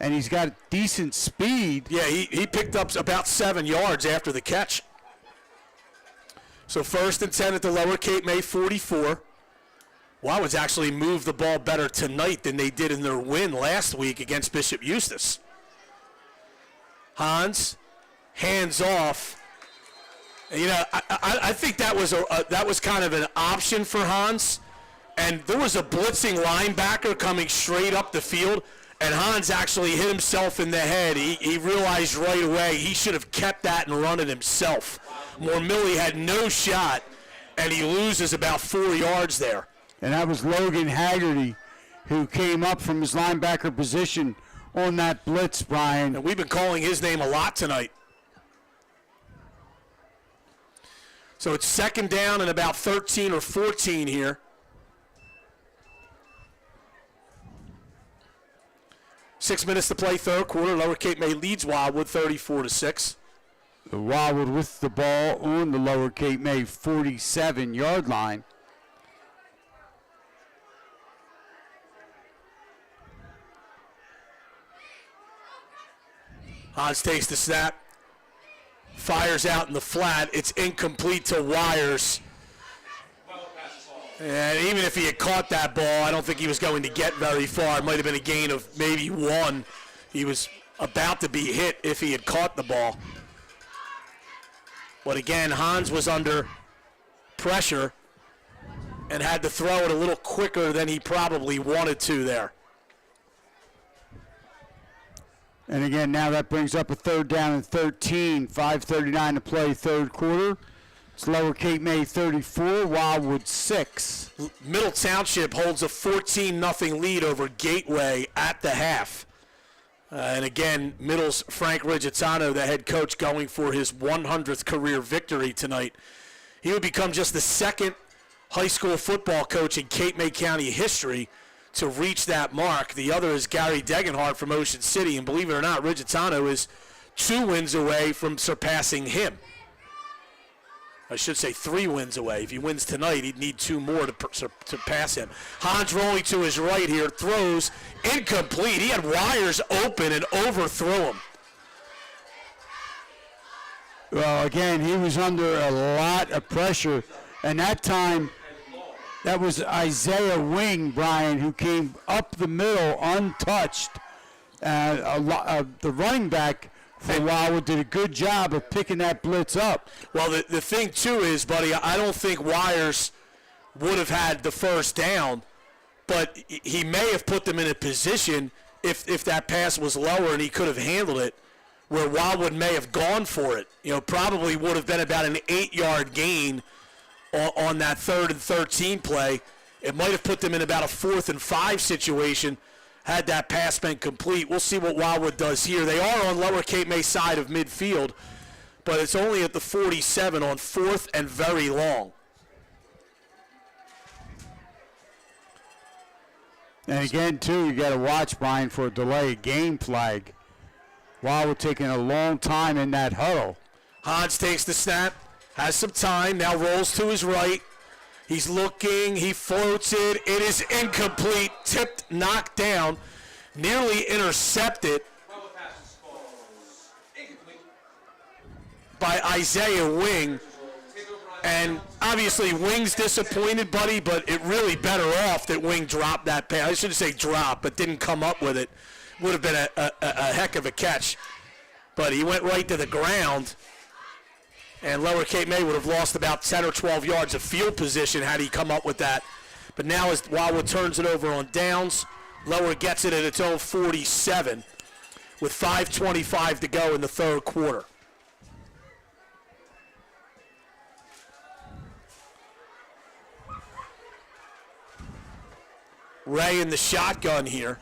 and he's got decent speed. Yeah, he picked up about 7 yards after the catch. So 1st and 10 at the Lower Cape May 44. Wildwood's actually moved the ball better tonight than they did in their win last week against Bishop Eustace. Hans, hands off. You know, I think that was kind of an option for Hans. And there was a blitzing linebacker coming straight up the field, and Hans actually hit himself in the head. He realized right away he should have kept that and run it himself. Millie had no shot, and he loses about 4 yards there. And that was Logan Haggerty, who came up from his linebacker position on that blitz, Brian. And we've been calling his name a lot tonight. So it's 2nd down and about 13 or 14 here. 6 minutes to play, 3rd quarter. Lower Cape May leads Wildwood 34-6. Wildwood with the ball on the Lower Cape May 47-yard line. Hans takes the snap, fires out in the flat. It's incomplete to Wires. And even if he had caught that ball, I don't think he was going to get very far. It might have been a gain of maybe 1. He was about to be hit if he had caught the ball. But again, Hans was under pressure and had to throw it a little quicker than he probably wanted to there. And again, now that brings up a 3rd down and 13, 5:39 to play, 3rd quarter. It's Lower Cape May 34, Wildwood 6. Middle Township holds a 14-0 lead over Gateway at the half. And again, Middle's Frank Rigizzano, the head coach, going for his 100th career victory tonight. He would become just the 2nd high school football coach in Cape May County history to reach that mark. The other is Gary Degenhardt from Ocean City, and believe it or not, Rigizzano is 2 wins away from surpassing him. I should say 3 wins away. If he wins tonight, he'd need 2 more to pass him. Hans rolling to his right here, throws incomplete. He had Wires open and overthrew him. Well, again, he was under a lot of pressure, and that time, that was Isaiah Wing, Brian, who came up the middle untouched. The running back for Wildwood did a good job of picking that blitz up. Well, the thing, too, is, buddy, I don't think Wires would have had the 1st down, but he may have put them in a position, if that pass was lower and he could have handled it, where Wildwood may have gone for it. You know, probably would have been about an 8-yard gain on that 3rd and 13 play. It might have put them in about a 4th and 5 situation had that pass been complete. We'll see what Wildwood does here. They are on Lower Cape May side of midfield, but it's only at the 47 on 4th and very long. And again, too, you got to watch, Brian, for a delay of game flag. Wildwood taking a long time in that huddle. Hans takes the snap, has some time, now rolls to his right. He's looking, he floats it. It is incomplete, tipped, knocked down, nearly intercepted by Isaiah Wing. And obviously Wing's disappointed, buddy, but it really better off that Wing dropped that pass. I shouldn't say drop, but didn't come up with it. Would have been a heck of a catch. But he went right to the ground. And Lower Cape May would have lost about 10 or 12 yards of field position had he come up with that. But now as Wildwood turns it over on downs, Lower gets it at its own 47 with 5:25 to go in the 3rd quarter. Ray in the shotgun here.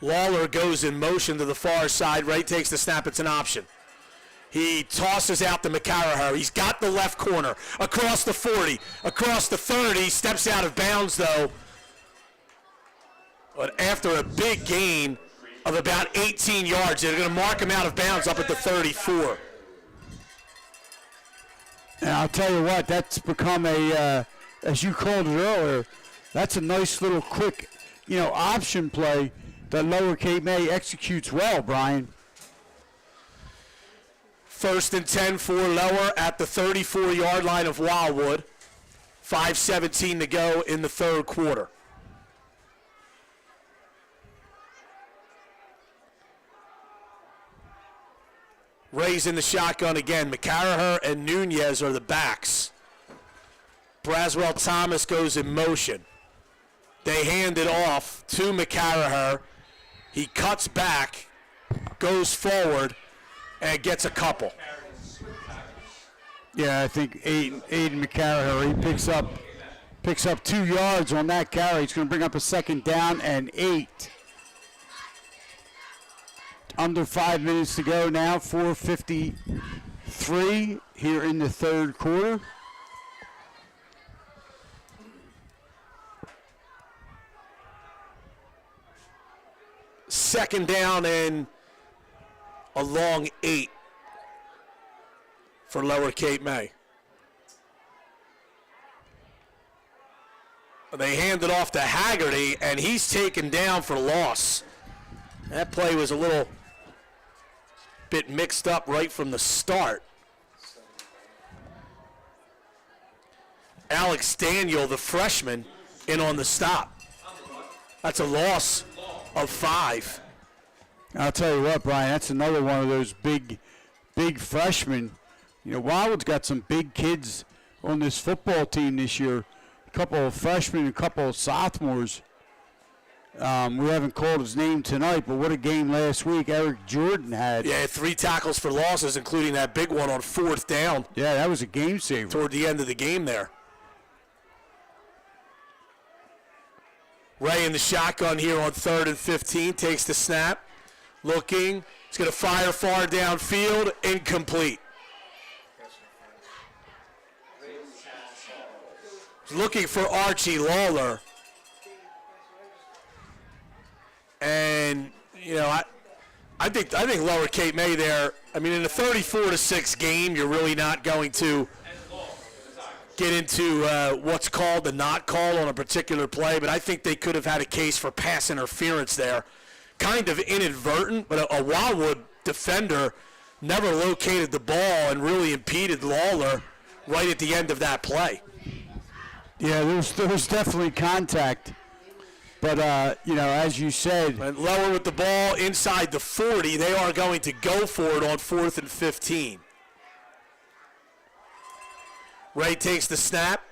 Lawler goes in motion to the far side. Ray takes the snap. It's an option. He tosses out to McCarraher. He's got the left corner. Across the 40. Across the 30. Steps out of bounds, though. But after a big gain of about 18 yards, they're going to mark him out of bounds up at the 34. And I'll tell you what, that's become a, as you called it earlier, that's a nice little quick, option play that Lower Cape May executes well, Brian. First and 10 for Lower at the 34-yard line of Wildwood. 5:17 to go in the third quarter. Ray's in the shotgun again. McCarraher and Nunez are the backs. Braswell Thomas goes in motion. They hand it off to McCarraher. He cuts back, goes forward, and gets a couple. Yeah, I think Aiden McCarraher, he picks up 2 yards on that carry. He's going to bring up a second down and 8. Under 5 minutes to go now, 4:53 here in the third quarter. Second down and a long 8 for Lower Cape May. They hand it off to Haggerty, and he's taken down for loss. That play was a little bit mixed up right from the start. Alex Daniel, the freshman, in on the stop. That's a loss of 5. I'll tell you what, Brian, that's another one of those big freshmen. You know, Wildwood's got some big kids on this football team this year. A couple of freshmen, a couple of sophomores. We haven't called his name tonight, but what a game last week Eric Jordan had. Yeah, 3 tackles for losses, including that big one on 4th down. Yeah, that was a game saver. Toward the end of the game there. Ray in the shotgun here on 3rd and 15, takes the snap, looking. He's going to fire far downfield, incomplete. He's looking for Archie Lawler. And, you know, I think Lower Cape May there, I mean, in a 34-6 game, you're really not going to get into what's called the not call on a particular play, but I think they could have had a case for pass interference there. Kind of inadvertent, but a Wildwood defender never located the ball and really impeded Lawler right at the end of that play. Yeah, there was definitely contact. But, you know, as you said. And Lower with the ball inside the 40. They are going to go for it on 4th and 15. Ray takes the snap,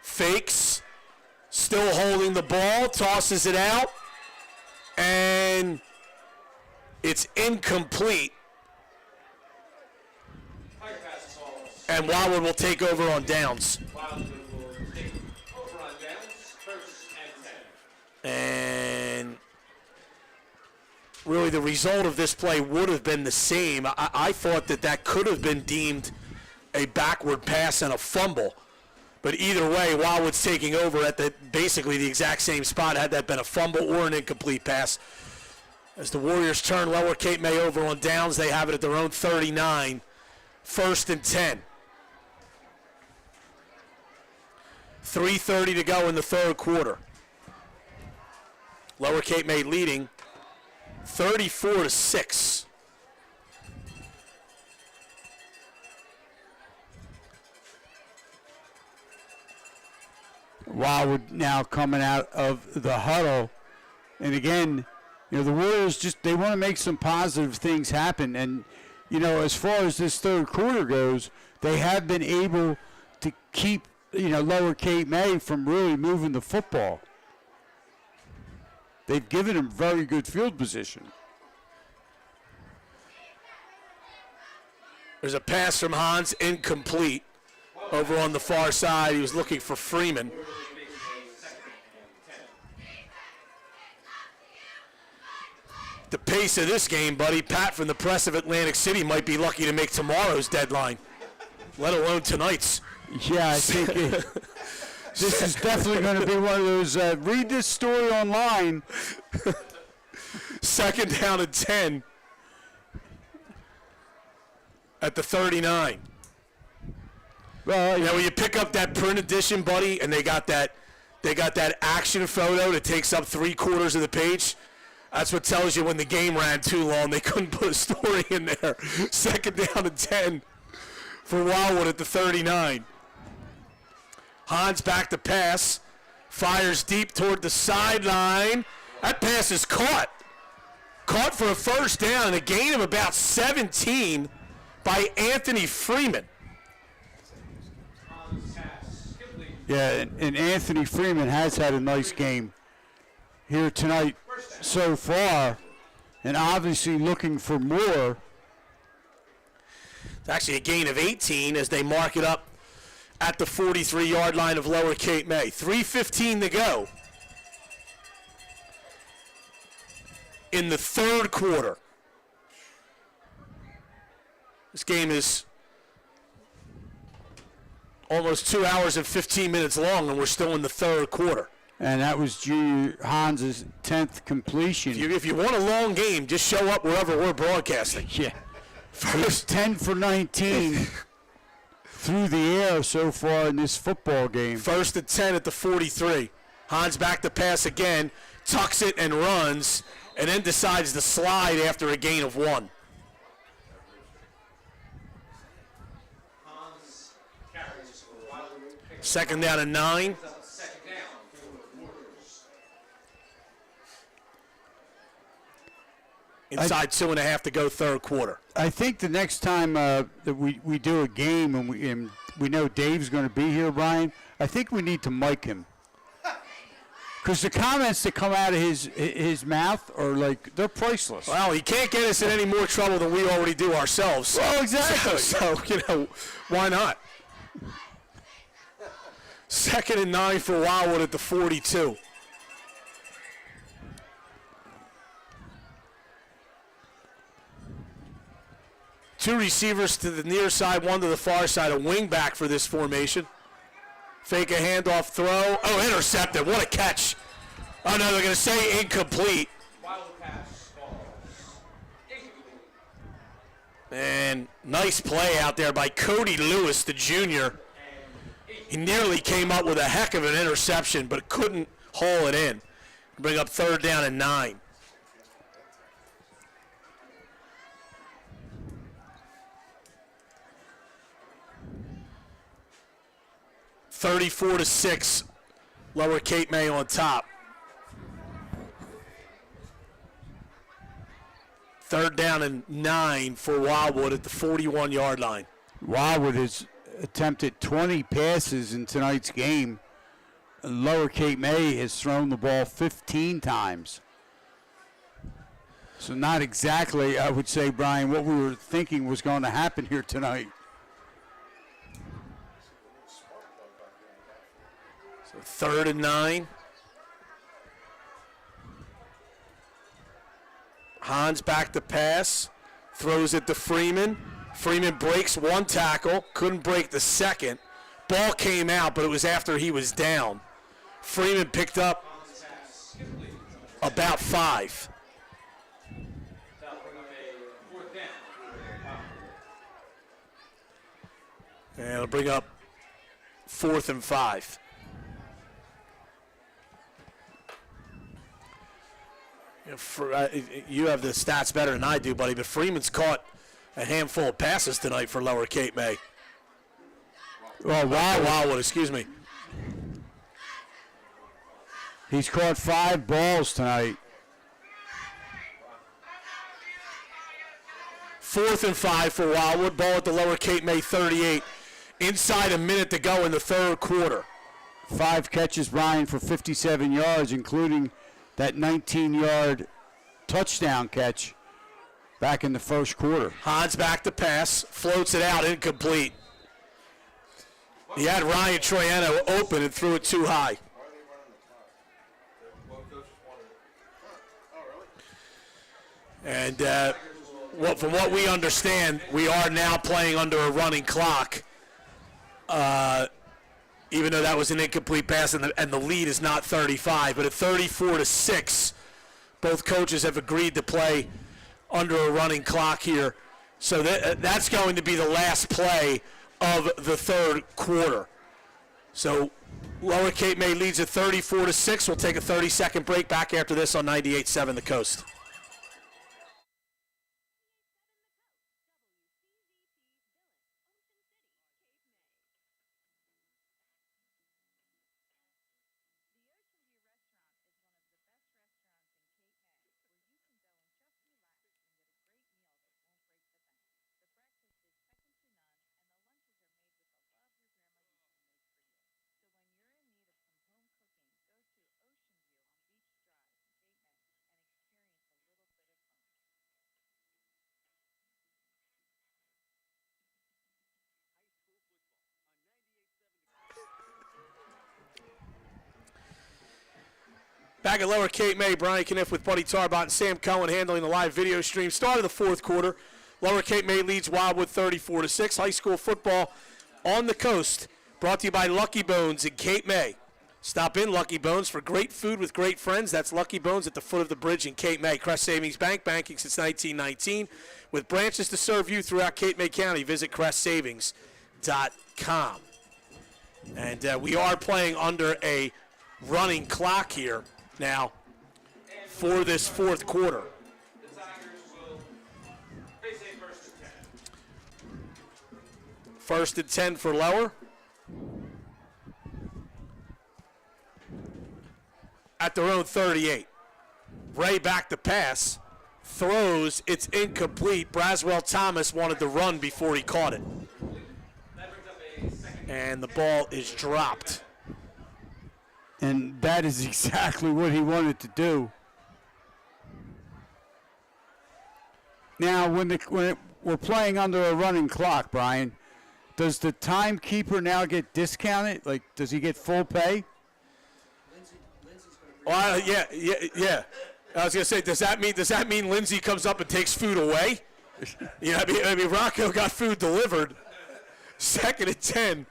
fakes, still holding the ball, tosses it out, and it's incomplete. And Wildwood will take over on downs. And really the result of this play would have been the same. I thought that could have been deemed a backward pass and a fumble. But either way, Wildwood's taking over at basically the exact same spot had that been a fumble or an incomplete pass. As the Warriors turn Lower Cape May over on downs, they have it at their own 39. 1st and 10. 3:30 to go in the third quarter. Lower Cape May leading 34-6. Wildwood now coming out of the huddle. And again, you know, the Warriors they want to make some positive things happen. And, you know, as far as this third quarter goes, they have been able to keep, you know, Lower Cape May from really moving the football. They've given him very good field position. There's a pass from Hans, incomplete. Over on the far side, he was looking for Freeman. The pace of this game, buddy, Pat from the Press of Atlantic City might be lucky to make tomorrow's deadline, let alone tonight's. Yeah, I think this is definitely going to be one of those, read this story online. 2nd down and 10 at the 39. Well, you know, when you pick up that print edition, buddy, and they got that action photo that takes up 3/4 of the page. That's what tells you when the game ran too long. They couldn't put a story in there. 2nd down and 10 for Wildwood at the 39. Hans back to pass. Fires deep toward the sideline. That pass is caught. Caught for a first down, a gain of about 17 by Anthony Freeman. Yeah, and Anthony Freeman has had a nice game here tonight so far, and obviously looking for more. It's actually a gain of 18 as they mark it up at the 43-yard line of Lower Cape May. 3:15 to go in the 3rd quarter. This game is almost 2 hours and 15 minutes long, and we're still in the 3rd quarter. And that was Junior Hans's 10th completion. If you want a long game, just show up wherever we're broadcasting. Yeah. He's 10 for 19 through the air so far in this football game. 1st and 10 at the 43. Hans back to pass again, tucks it and runs, and then decides to slide after a gain of 1. Hans carries for Wildwood. 2nd down and 9. 2nd down for the Warriors. Inside 2.5 to go, 3rd quarter. I think the next time that we do a game and we know Dave's going to be here, Brian, I think we need to mic him. Because the comments that come out of his mouth are like, they're priceless. Well, he can't get us in any more trouble than we already do ourselves. Well, exactly. So, why not? 2nd and 9 for Wildwood at the 42. Two receivers to the near side, one to the far side, a wing back for this formation. Fake a handoff throw. Oh, intercepted. What a catch. Oh, no, they're going to say incomplete. Wildwood pass falls. Incomplete. And nice play out there by Cody Lewis, the junior. He nearly came up with a heck of an interception, but couldn't haul it in. Bring up 3rd down and 9. (34-6), Lower Cape May on top. 3rd down and 9 for Wildwood at the 41-yard line. Wildwood has attempted 20 passes in tonight's game. Lower Cape May has thrown the ball 15 times. So not exactly, I would say, Brian, what we were thinking was going to happen here tonight. So 3rd and 9. Hans back to pass, throws it to Freeman. Freeman breaks one tackle, couldn't break the second. Ball came out, but it was after he was down. Freeman picked up about 5. That'll bring up a 4th down. And it'll bring up 4th and 5. You have the stats better than I do, buddy, but Freeman's caught a handful of passes tonight for Lower Cape May. Well, Wildwood, excuse me. He's caught 5 balls tonight. 4th and 5 for Wildwood. Ball at the Lower Cape May 38. Inside a minute to go in the 3rd quarter. 5 catches, Brian, for 57 yards, including that 19-yard touchdown catch back in the 1st quarter. Hans back to pass, floats it out, incomplete. He had Ryan Troiano open and threw it too high. And from what we understand, we are now playing under a running clock, even though that was an incomplete pass and the lead is not 35. But at 34-6, both coaches have agreed to play under a running clock here. So that's going to be the last play of the 3rd quarter. So Lower Cape May leads at 34-6. We'll take a 30-second break. Back after this on 98.7 The Coast. Back at Lower Cape May, Brian Kniff with Buddy Tarbot and Sam Cohen handling the live video stream. Start of the fourth quarter. Lower Cape May leads Wildwood 34-6. High school football on the coast. Brought to you by Lucky Bones in Cape May. Stop in Lucky Bones for great food with great friends. That's Lucky Bones at the foot of the bridge in Cape May. Crest Savings Bank, banking since 1919. With branches to serve you throughout Cape May County. Visit crestsavings.com. And we are playing under a running clock here now for this fourth quarter. The Tigers will face a first and 10. First and 10 for Lower. At their own 38. Ray back to pass. Throws. It's incomplete. Braswell Thomas wanted to run before he caught it. That brings up a second. And the ball is dropped. And that is exactly what he wanted to do. Now, when we're playing under a running clock, Brian, does the timekeeper now get discounted? Like, does he get full pay? Well, yeah. I was gonna say, does that mean Lindsay comes up and takes food away? I mean, Rocco got food delivered. Second and 10.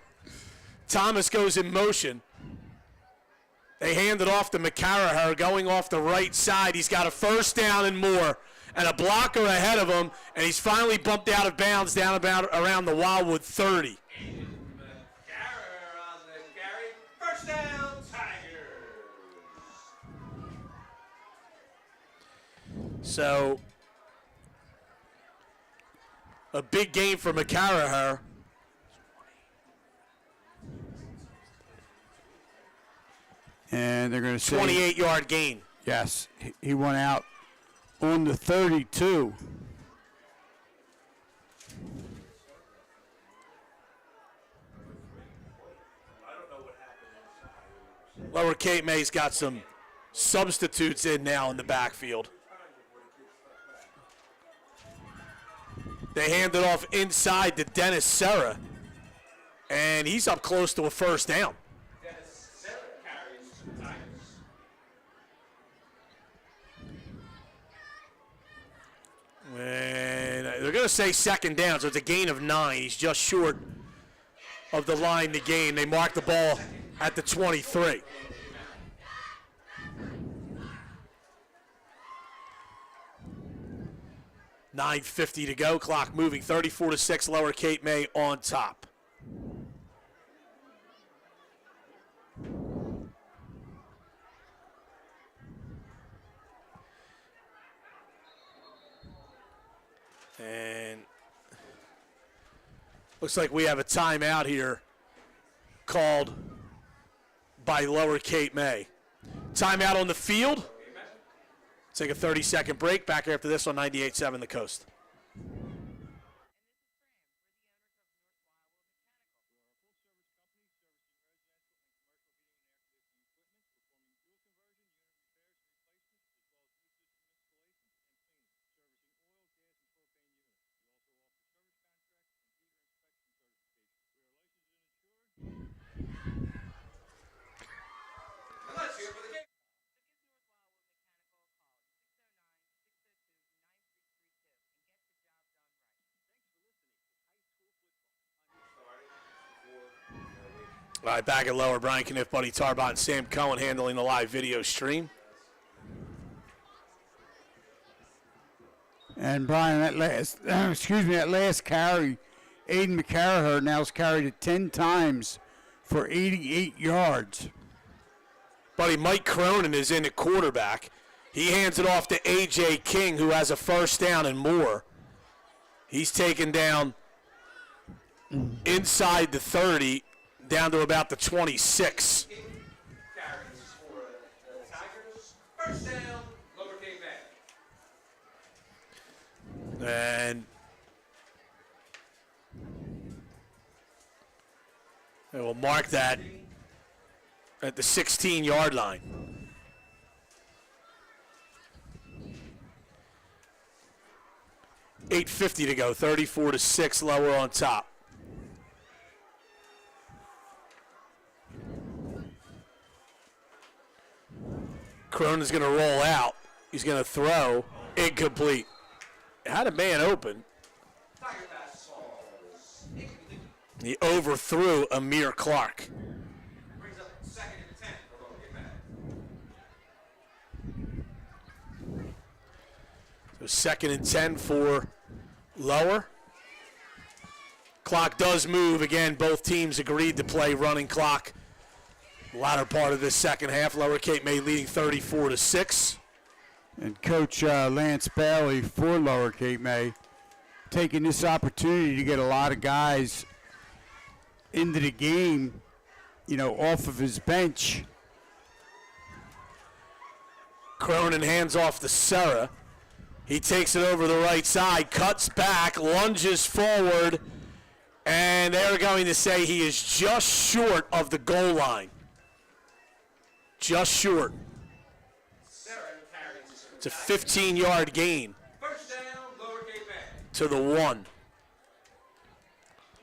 Thomas goes in motion. They hand it off to McCarraher going off the right side. He's got a first down and more, and a blocker ahead of him, and he's finally bumped out of bounds down about around the Wildwood 30. Garrer on the carry. First down, Tigers. So, a big game for McCarraher. And they're going to say 28-yard gain. yes, he went out on the 32. Lower Cape May's got some substitutes in now in the backfield. They hand it off inside to Dennis Serra, and he's up close to a first down. Dennis Serra carries for the Tigers. And they're going to say second down, so it's a gain of 9. He's just short of the line to gain. They mark the ball at the 23. $9:50 to go. Clock moving. 34-6. Lower Cape May on top. And looks like we have a timeout here called by Lower Cape May. Timeout on the field. Take a 30-second break. Back after this on 98.7 The Coast. Let's hear it for the game. All right, back at Lower. Brian Kniff, Buddy Tarbot, and Sam Cohen handling the live video stream. And Brian, that last carry, Aiden McCarraher now has carried it 10 times for 88 yards. Buddy Mike Cronin is in at quarterback. He hands it off to A.J. King, who has a first down and more. He's taken down inside the 30, down to about the 26. Carries for the Tigers. First down, Lower Cape May. And they will mark that at the 16-yard line. $8:50 to go, 34-6, Lower on top. Cronin's going to roll out. He's going to throw. Incomplete. Had a man open. Tiger pass falls. Incomplete. He overthrew Amir Clark. Brings up 2nd and 10 for Lower Cape May. So 2nd and 10 for Lower. Clock does move. Again, both teams agreed to play running clock. Latter part of this second half, Lower Cape May leading 34-6. And Coach Lance Bailey for Lower Cape May taking this opportunity to get a lot of guys into the game, you know, off of his bench. Cronin hands off to Serra. He takes it over the right side, cuts back, lunges forward, and they're going to say he is just short of the goal line. Just short. Sarah carries It's a 15-yard gain first down, Lower Cape May. to the 1.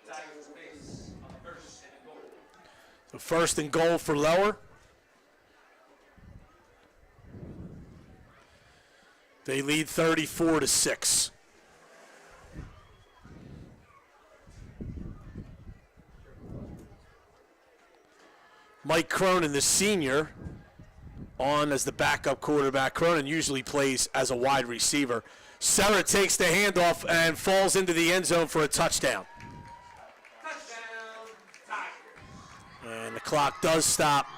Tigers base on first and goal. So 1st and goal for Lower. They lead 34-6. Mike Cronin, the senior, on as the backup quarterback. Cronin usually plays as a wide receiver. Serra takes the handoff and falls into the end zone for a touchdown. Touchdown, Tigers. And the clock does stop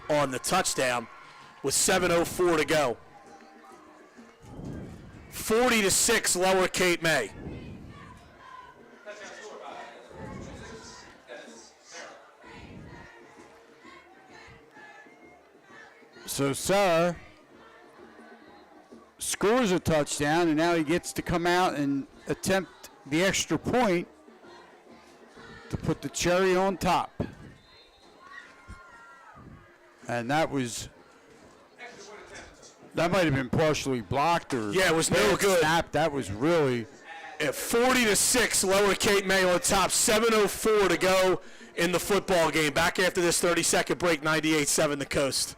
on the touchdown with 7:04 to go. 40-6, Lower Cape May. Touchdown scored by Dennis Sarah. So Sarah scores a touchdown, and now he gets to come out and attempt the extra point to put the cherry on top. And that might have been partially blocked or Yeah, it was no good. snap. That was really At 40-6, Lower Cape May on top. 7:04 to go in the football game. Back after this 30-second break, 98-7 the Coast.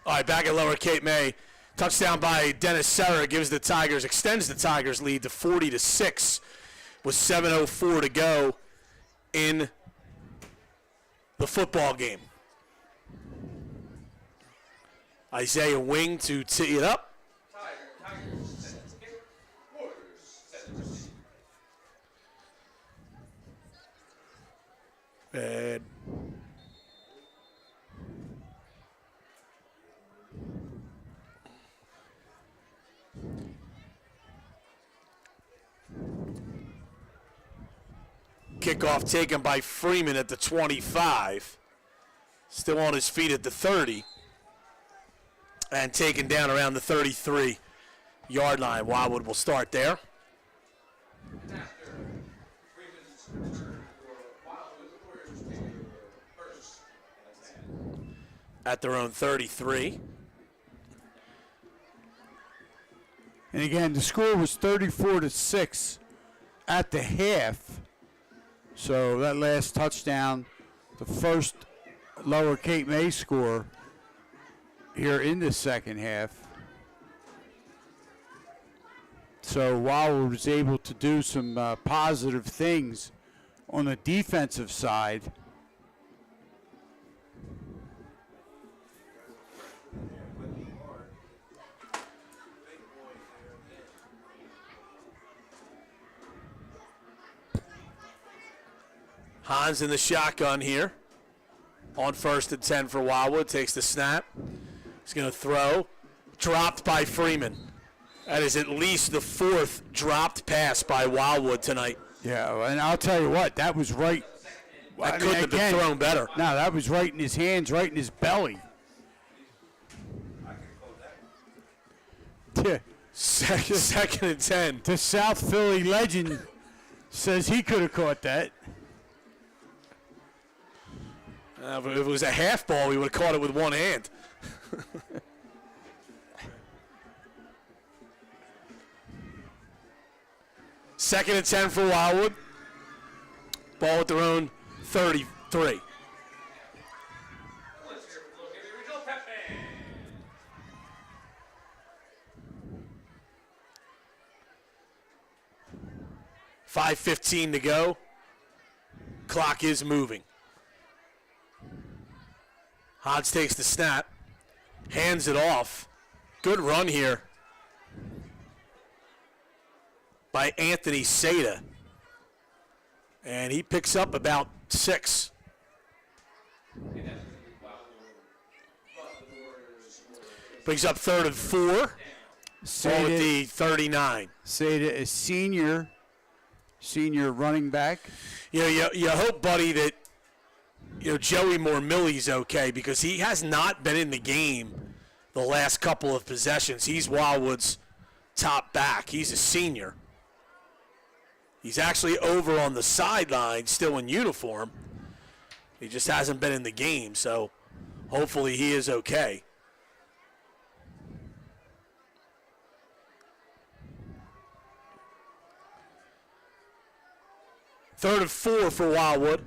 All right, back at Lower Cape May. Touchdown by Dennis Serra extends the Tigers lead to 40-6 with 7:04 to go in the football game. Isaiah Wing to tee it up. Tigers set to kick. Warriors set to receive. And kickoff taken by Freeman at the 25. Still on his feet at the 30. And taken down around the 33-yard line. Wildwood will start there. After Freeman's return for Wildwood, the Warriors take over first and 10. at their own 33. And again, the score was 34-6 at the half. So that last touchdown, the first Lower Cape May score here in the second half. So Wildwood was able to do some positive things on the defensive side. Hans in the shotgun here. On 1st and 10 for Wildwood. Takes the snap. He's going to throw. Dropped by Freeman. That is at least the 4th dropped pass by Wildwood tonight. Yeah, and I'll tell you what, that was right. That couldn't have been thrown better. No, that was right in his hands, right in his belly. Yeah. Second and 10. The South Philly legend says he could have caught that. If it was a half ball, we would have caught it with one hand. Second and 10 for Wildwood. Ball at their own 33. 5:15 to go. Clock is moving. Hodge takes the snap, hands it off. Good run here by Anthony Seda. And he picks up about 6. Brings up 3rd and 4. Ball at the 39. Seda is senior running back. You hope, buddy, that Joey Mormilly's okay, because he has not been in the game the last couple of possessions. He's Wildwood's top back. He's a senior. He's actually over on the sideline, still in uniform. He just hasn't been in the game, so hopefully he is okay. Third and 4 for Wildwood.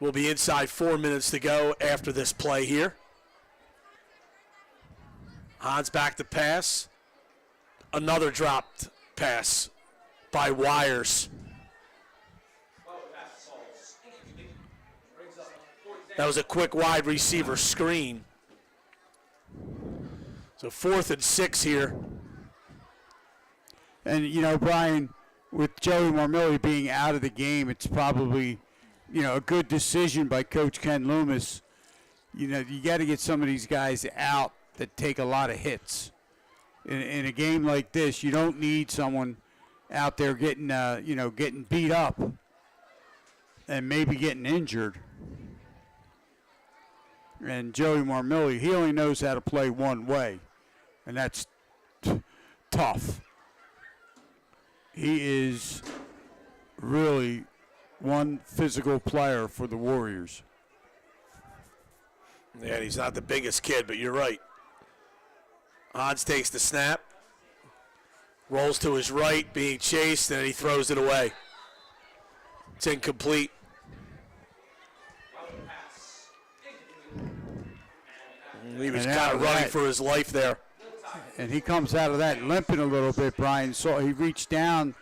We'll be inside 4 minutes to go after this play here. Hans back to pass. Another dropped pass by Wires. That was a quick wide receiver screen. So 4th and 6 here. And, Brian, with Joey Mormilly being out of the game, it's probably, a good decision by Coach Ken Loomis. You got to get some of these guys out that take a lot of hits. In a game like this, you don't need someone out there getting beat up and maybe getting injured. And Joey Mormilly, he only knows how to play one way, and that's tough. He is really one physical player for the Warriors. Yeah, he's not the biggest kid, but you're right. Hans takes the snap, rolls to his right, being chased, and he throws it away. It's incomplete. He was kind of running for his life there. And he comes out of that limping a little bit, Brian. So he reached down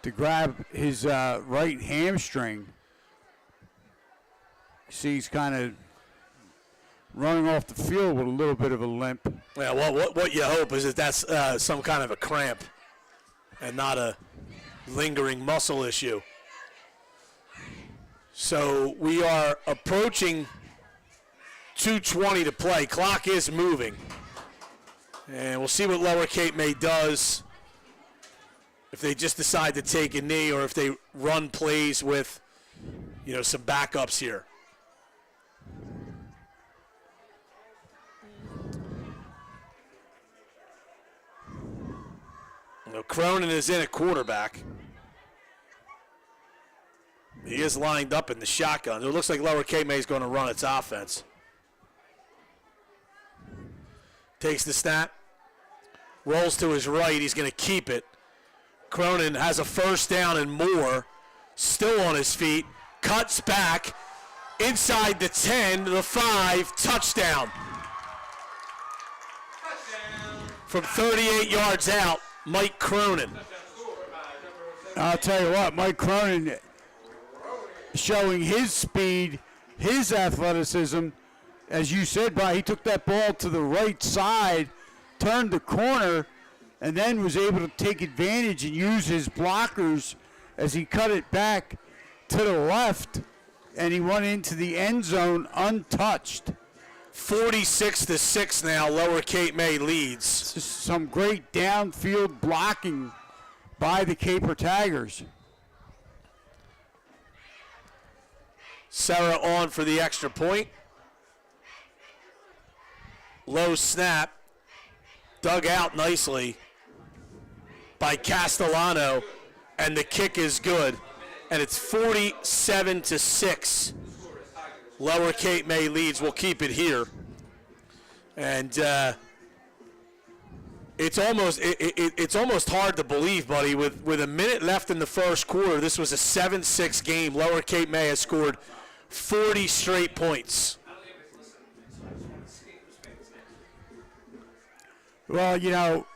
to grab his right hamstring. See, he's kind of running off the field with a little bit of a limp. Yeah, well, what you hope is that that's some kind of a cramp and not a lingering muscle issue. So we are approaching 2:20 to play. Clock is moving. And we'll see what Lower Cape May does, if they just decide to take a knee or if they run plays with, some backups here. Cronin is in at quarterback. He is lined up in the shotgun. It looks like Lower Cape May is going to run its offense. Takes the snap. Rolls to his right. He's going to keep it. Cronin has a first down and more. Still on his feet. Cuts back. Inside the 10, the 5, touchdown. From 38 yards out, Mike Cronin. I'll tell you what, Mike Cronin showing his speed, his athleticism. As you said, Brian, he took that ball to the right side, turned the corner, and then was able to take advantage and use his blockers as he cut it back to the left, and he went into the end zone untouched. 46-6 now, Lower Cape May leads. Some great downfield blocking by the Caper Tigers. Serra on for the extra point. Low snap. Dug out nicely by Castellano, and the kick is good. And it's 47-6. Lower Cape May leads. We'll keep it here. And it's almost hard to believe, buddy, with a minute left in the first quarter. This was a 7-6 game. Lower Cape May has scored 40 straight points. Well, you know,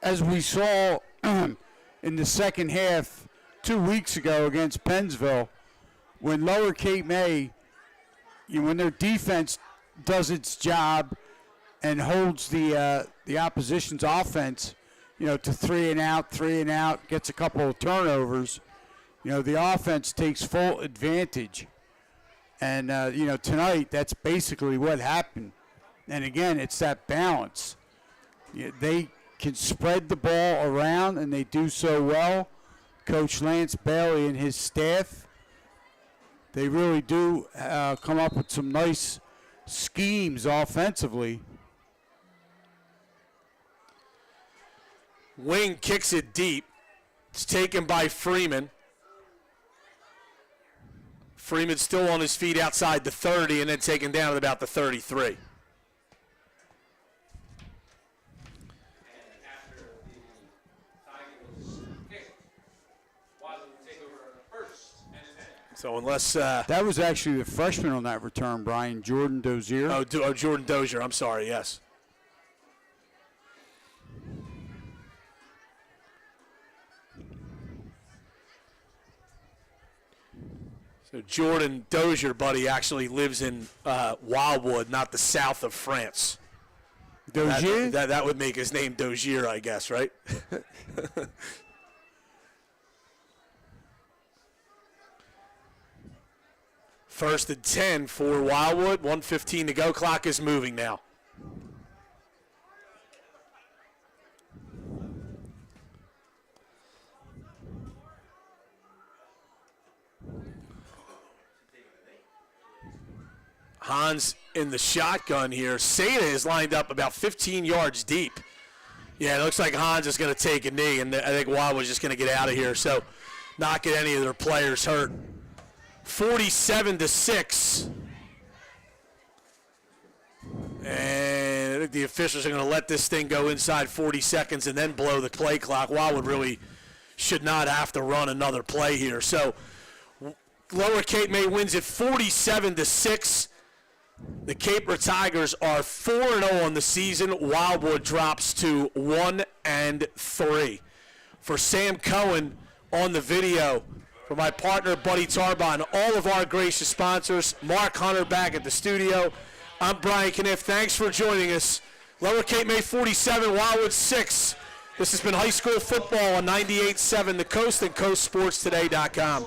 as we saw in the second half 2 weeks ago against Pennsville, when Lower Cape May, when their defense does its job and holds the opposition's offense, to 3 and out, gets a couple of turnovers, the offense takes full advantage. And, tonight that's basically what happened. And again, it's that balance. They can spread the ball around, and they do so well. Coach Lance Bailey and his staff, they really do come up with some nice schemes offensively. Wing kicks it deep. It's taken by Freeman. Freeman still on his feet outside the 30 and then taken down at about the 33. So unless that was actually the freshman on that return, Brian, Jordan Dozier. Jordan Dozier. I'm sorry. Yes. So Jordan Dozier, buddy, actually lives in Wildwood, not the south of France. Dozier? That would make his name Dozier, I guess, right? First and 10 for Wildwood. 1:15 to go. Clock is moving now. Hans in the shotgun here. Seda is lined up about 15 yards deep. Yeah, it looks like Hans is going to take a knee, and I think Wildwood's just going to get out of here, so not get any of their players hurt. 47-6. And I think the officials are going to let this thing go inside 40 seconds and then blow the play clock. Wildwood really should not have to run another play here. So Lower Cape May wins it 47-6. The Caper Tigers are 4-0 on the season. Wildwood drops to 1-3. For Sam Cohen on the video, for my partner, Buddy Tarba, and all of our gracious sponsors, Mark Hunter back at the studio, I'm Brian Kniff. Thanks for joining us. Lower Cape May 47, Wildwood 6. This has been high school football on 98.7 The Coast and CoastSportsToday.com.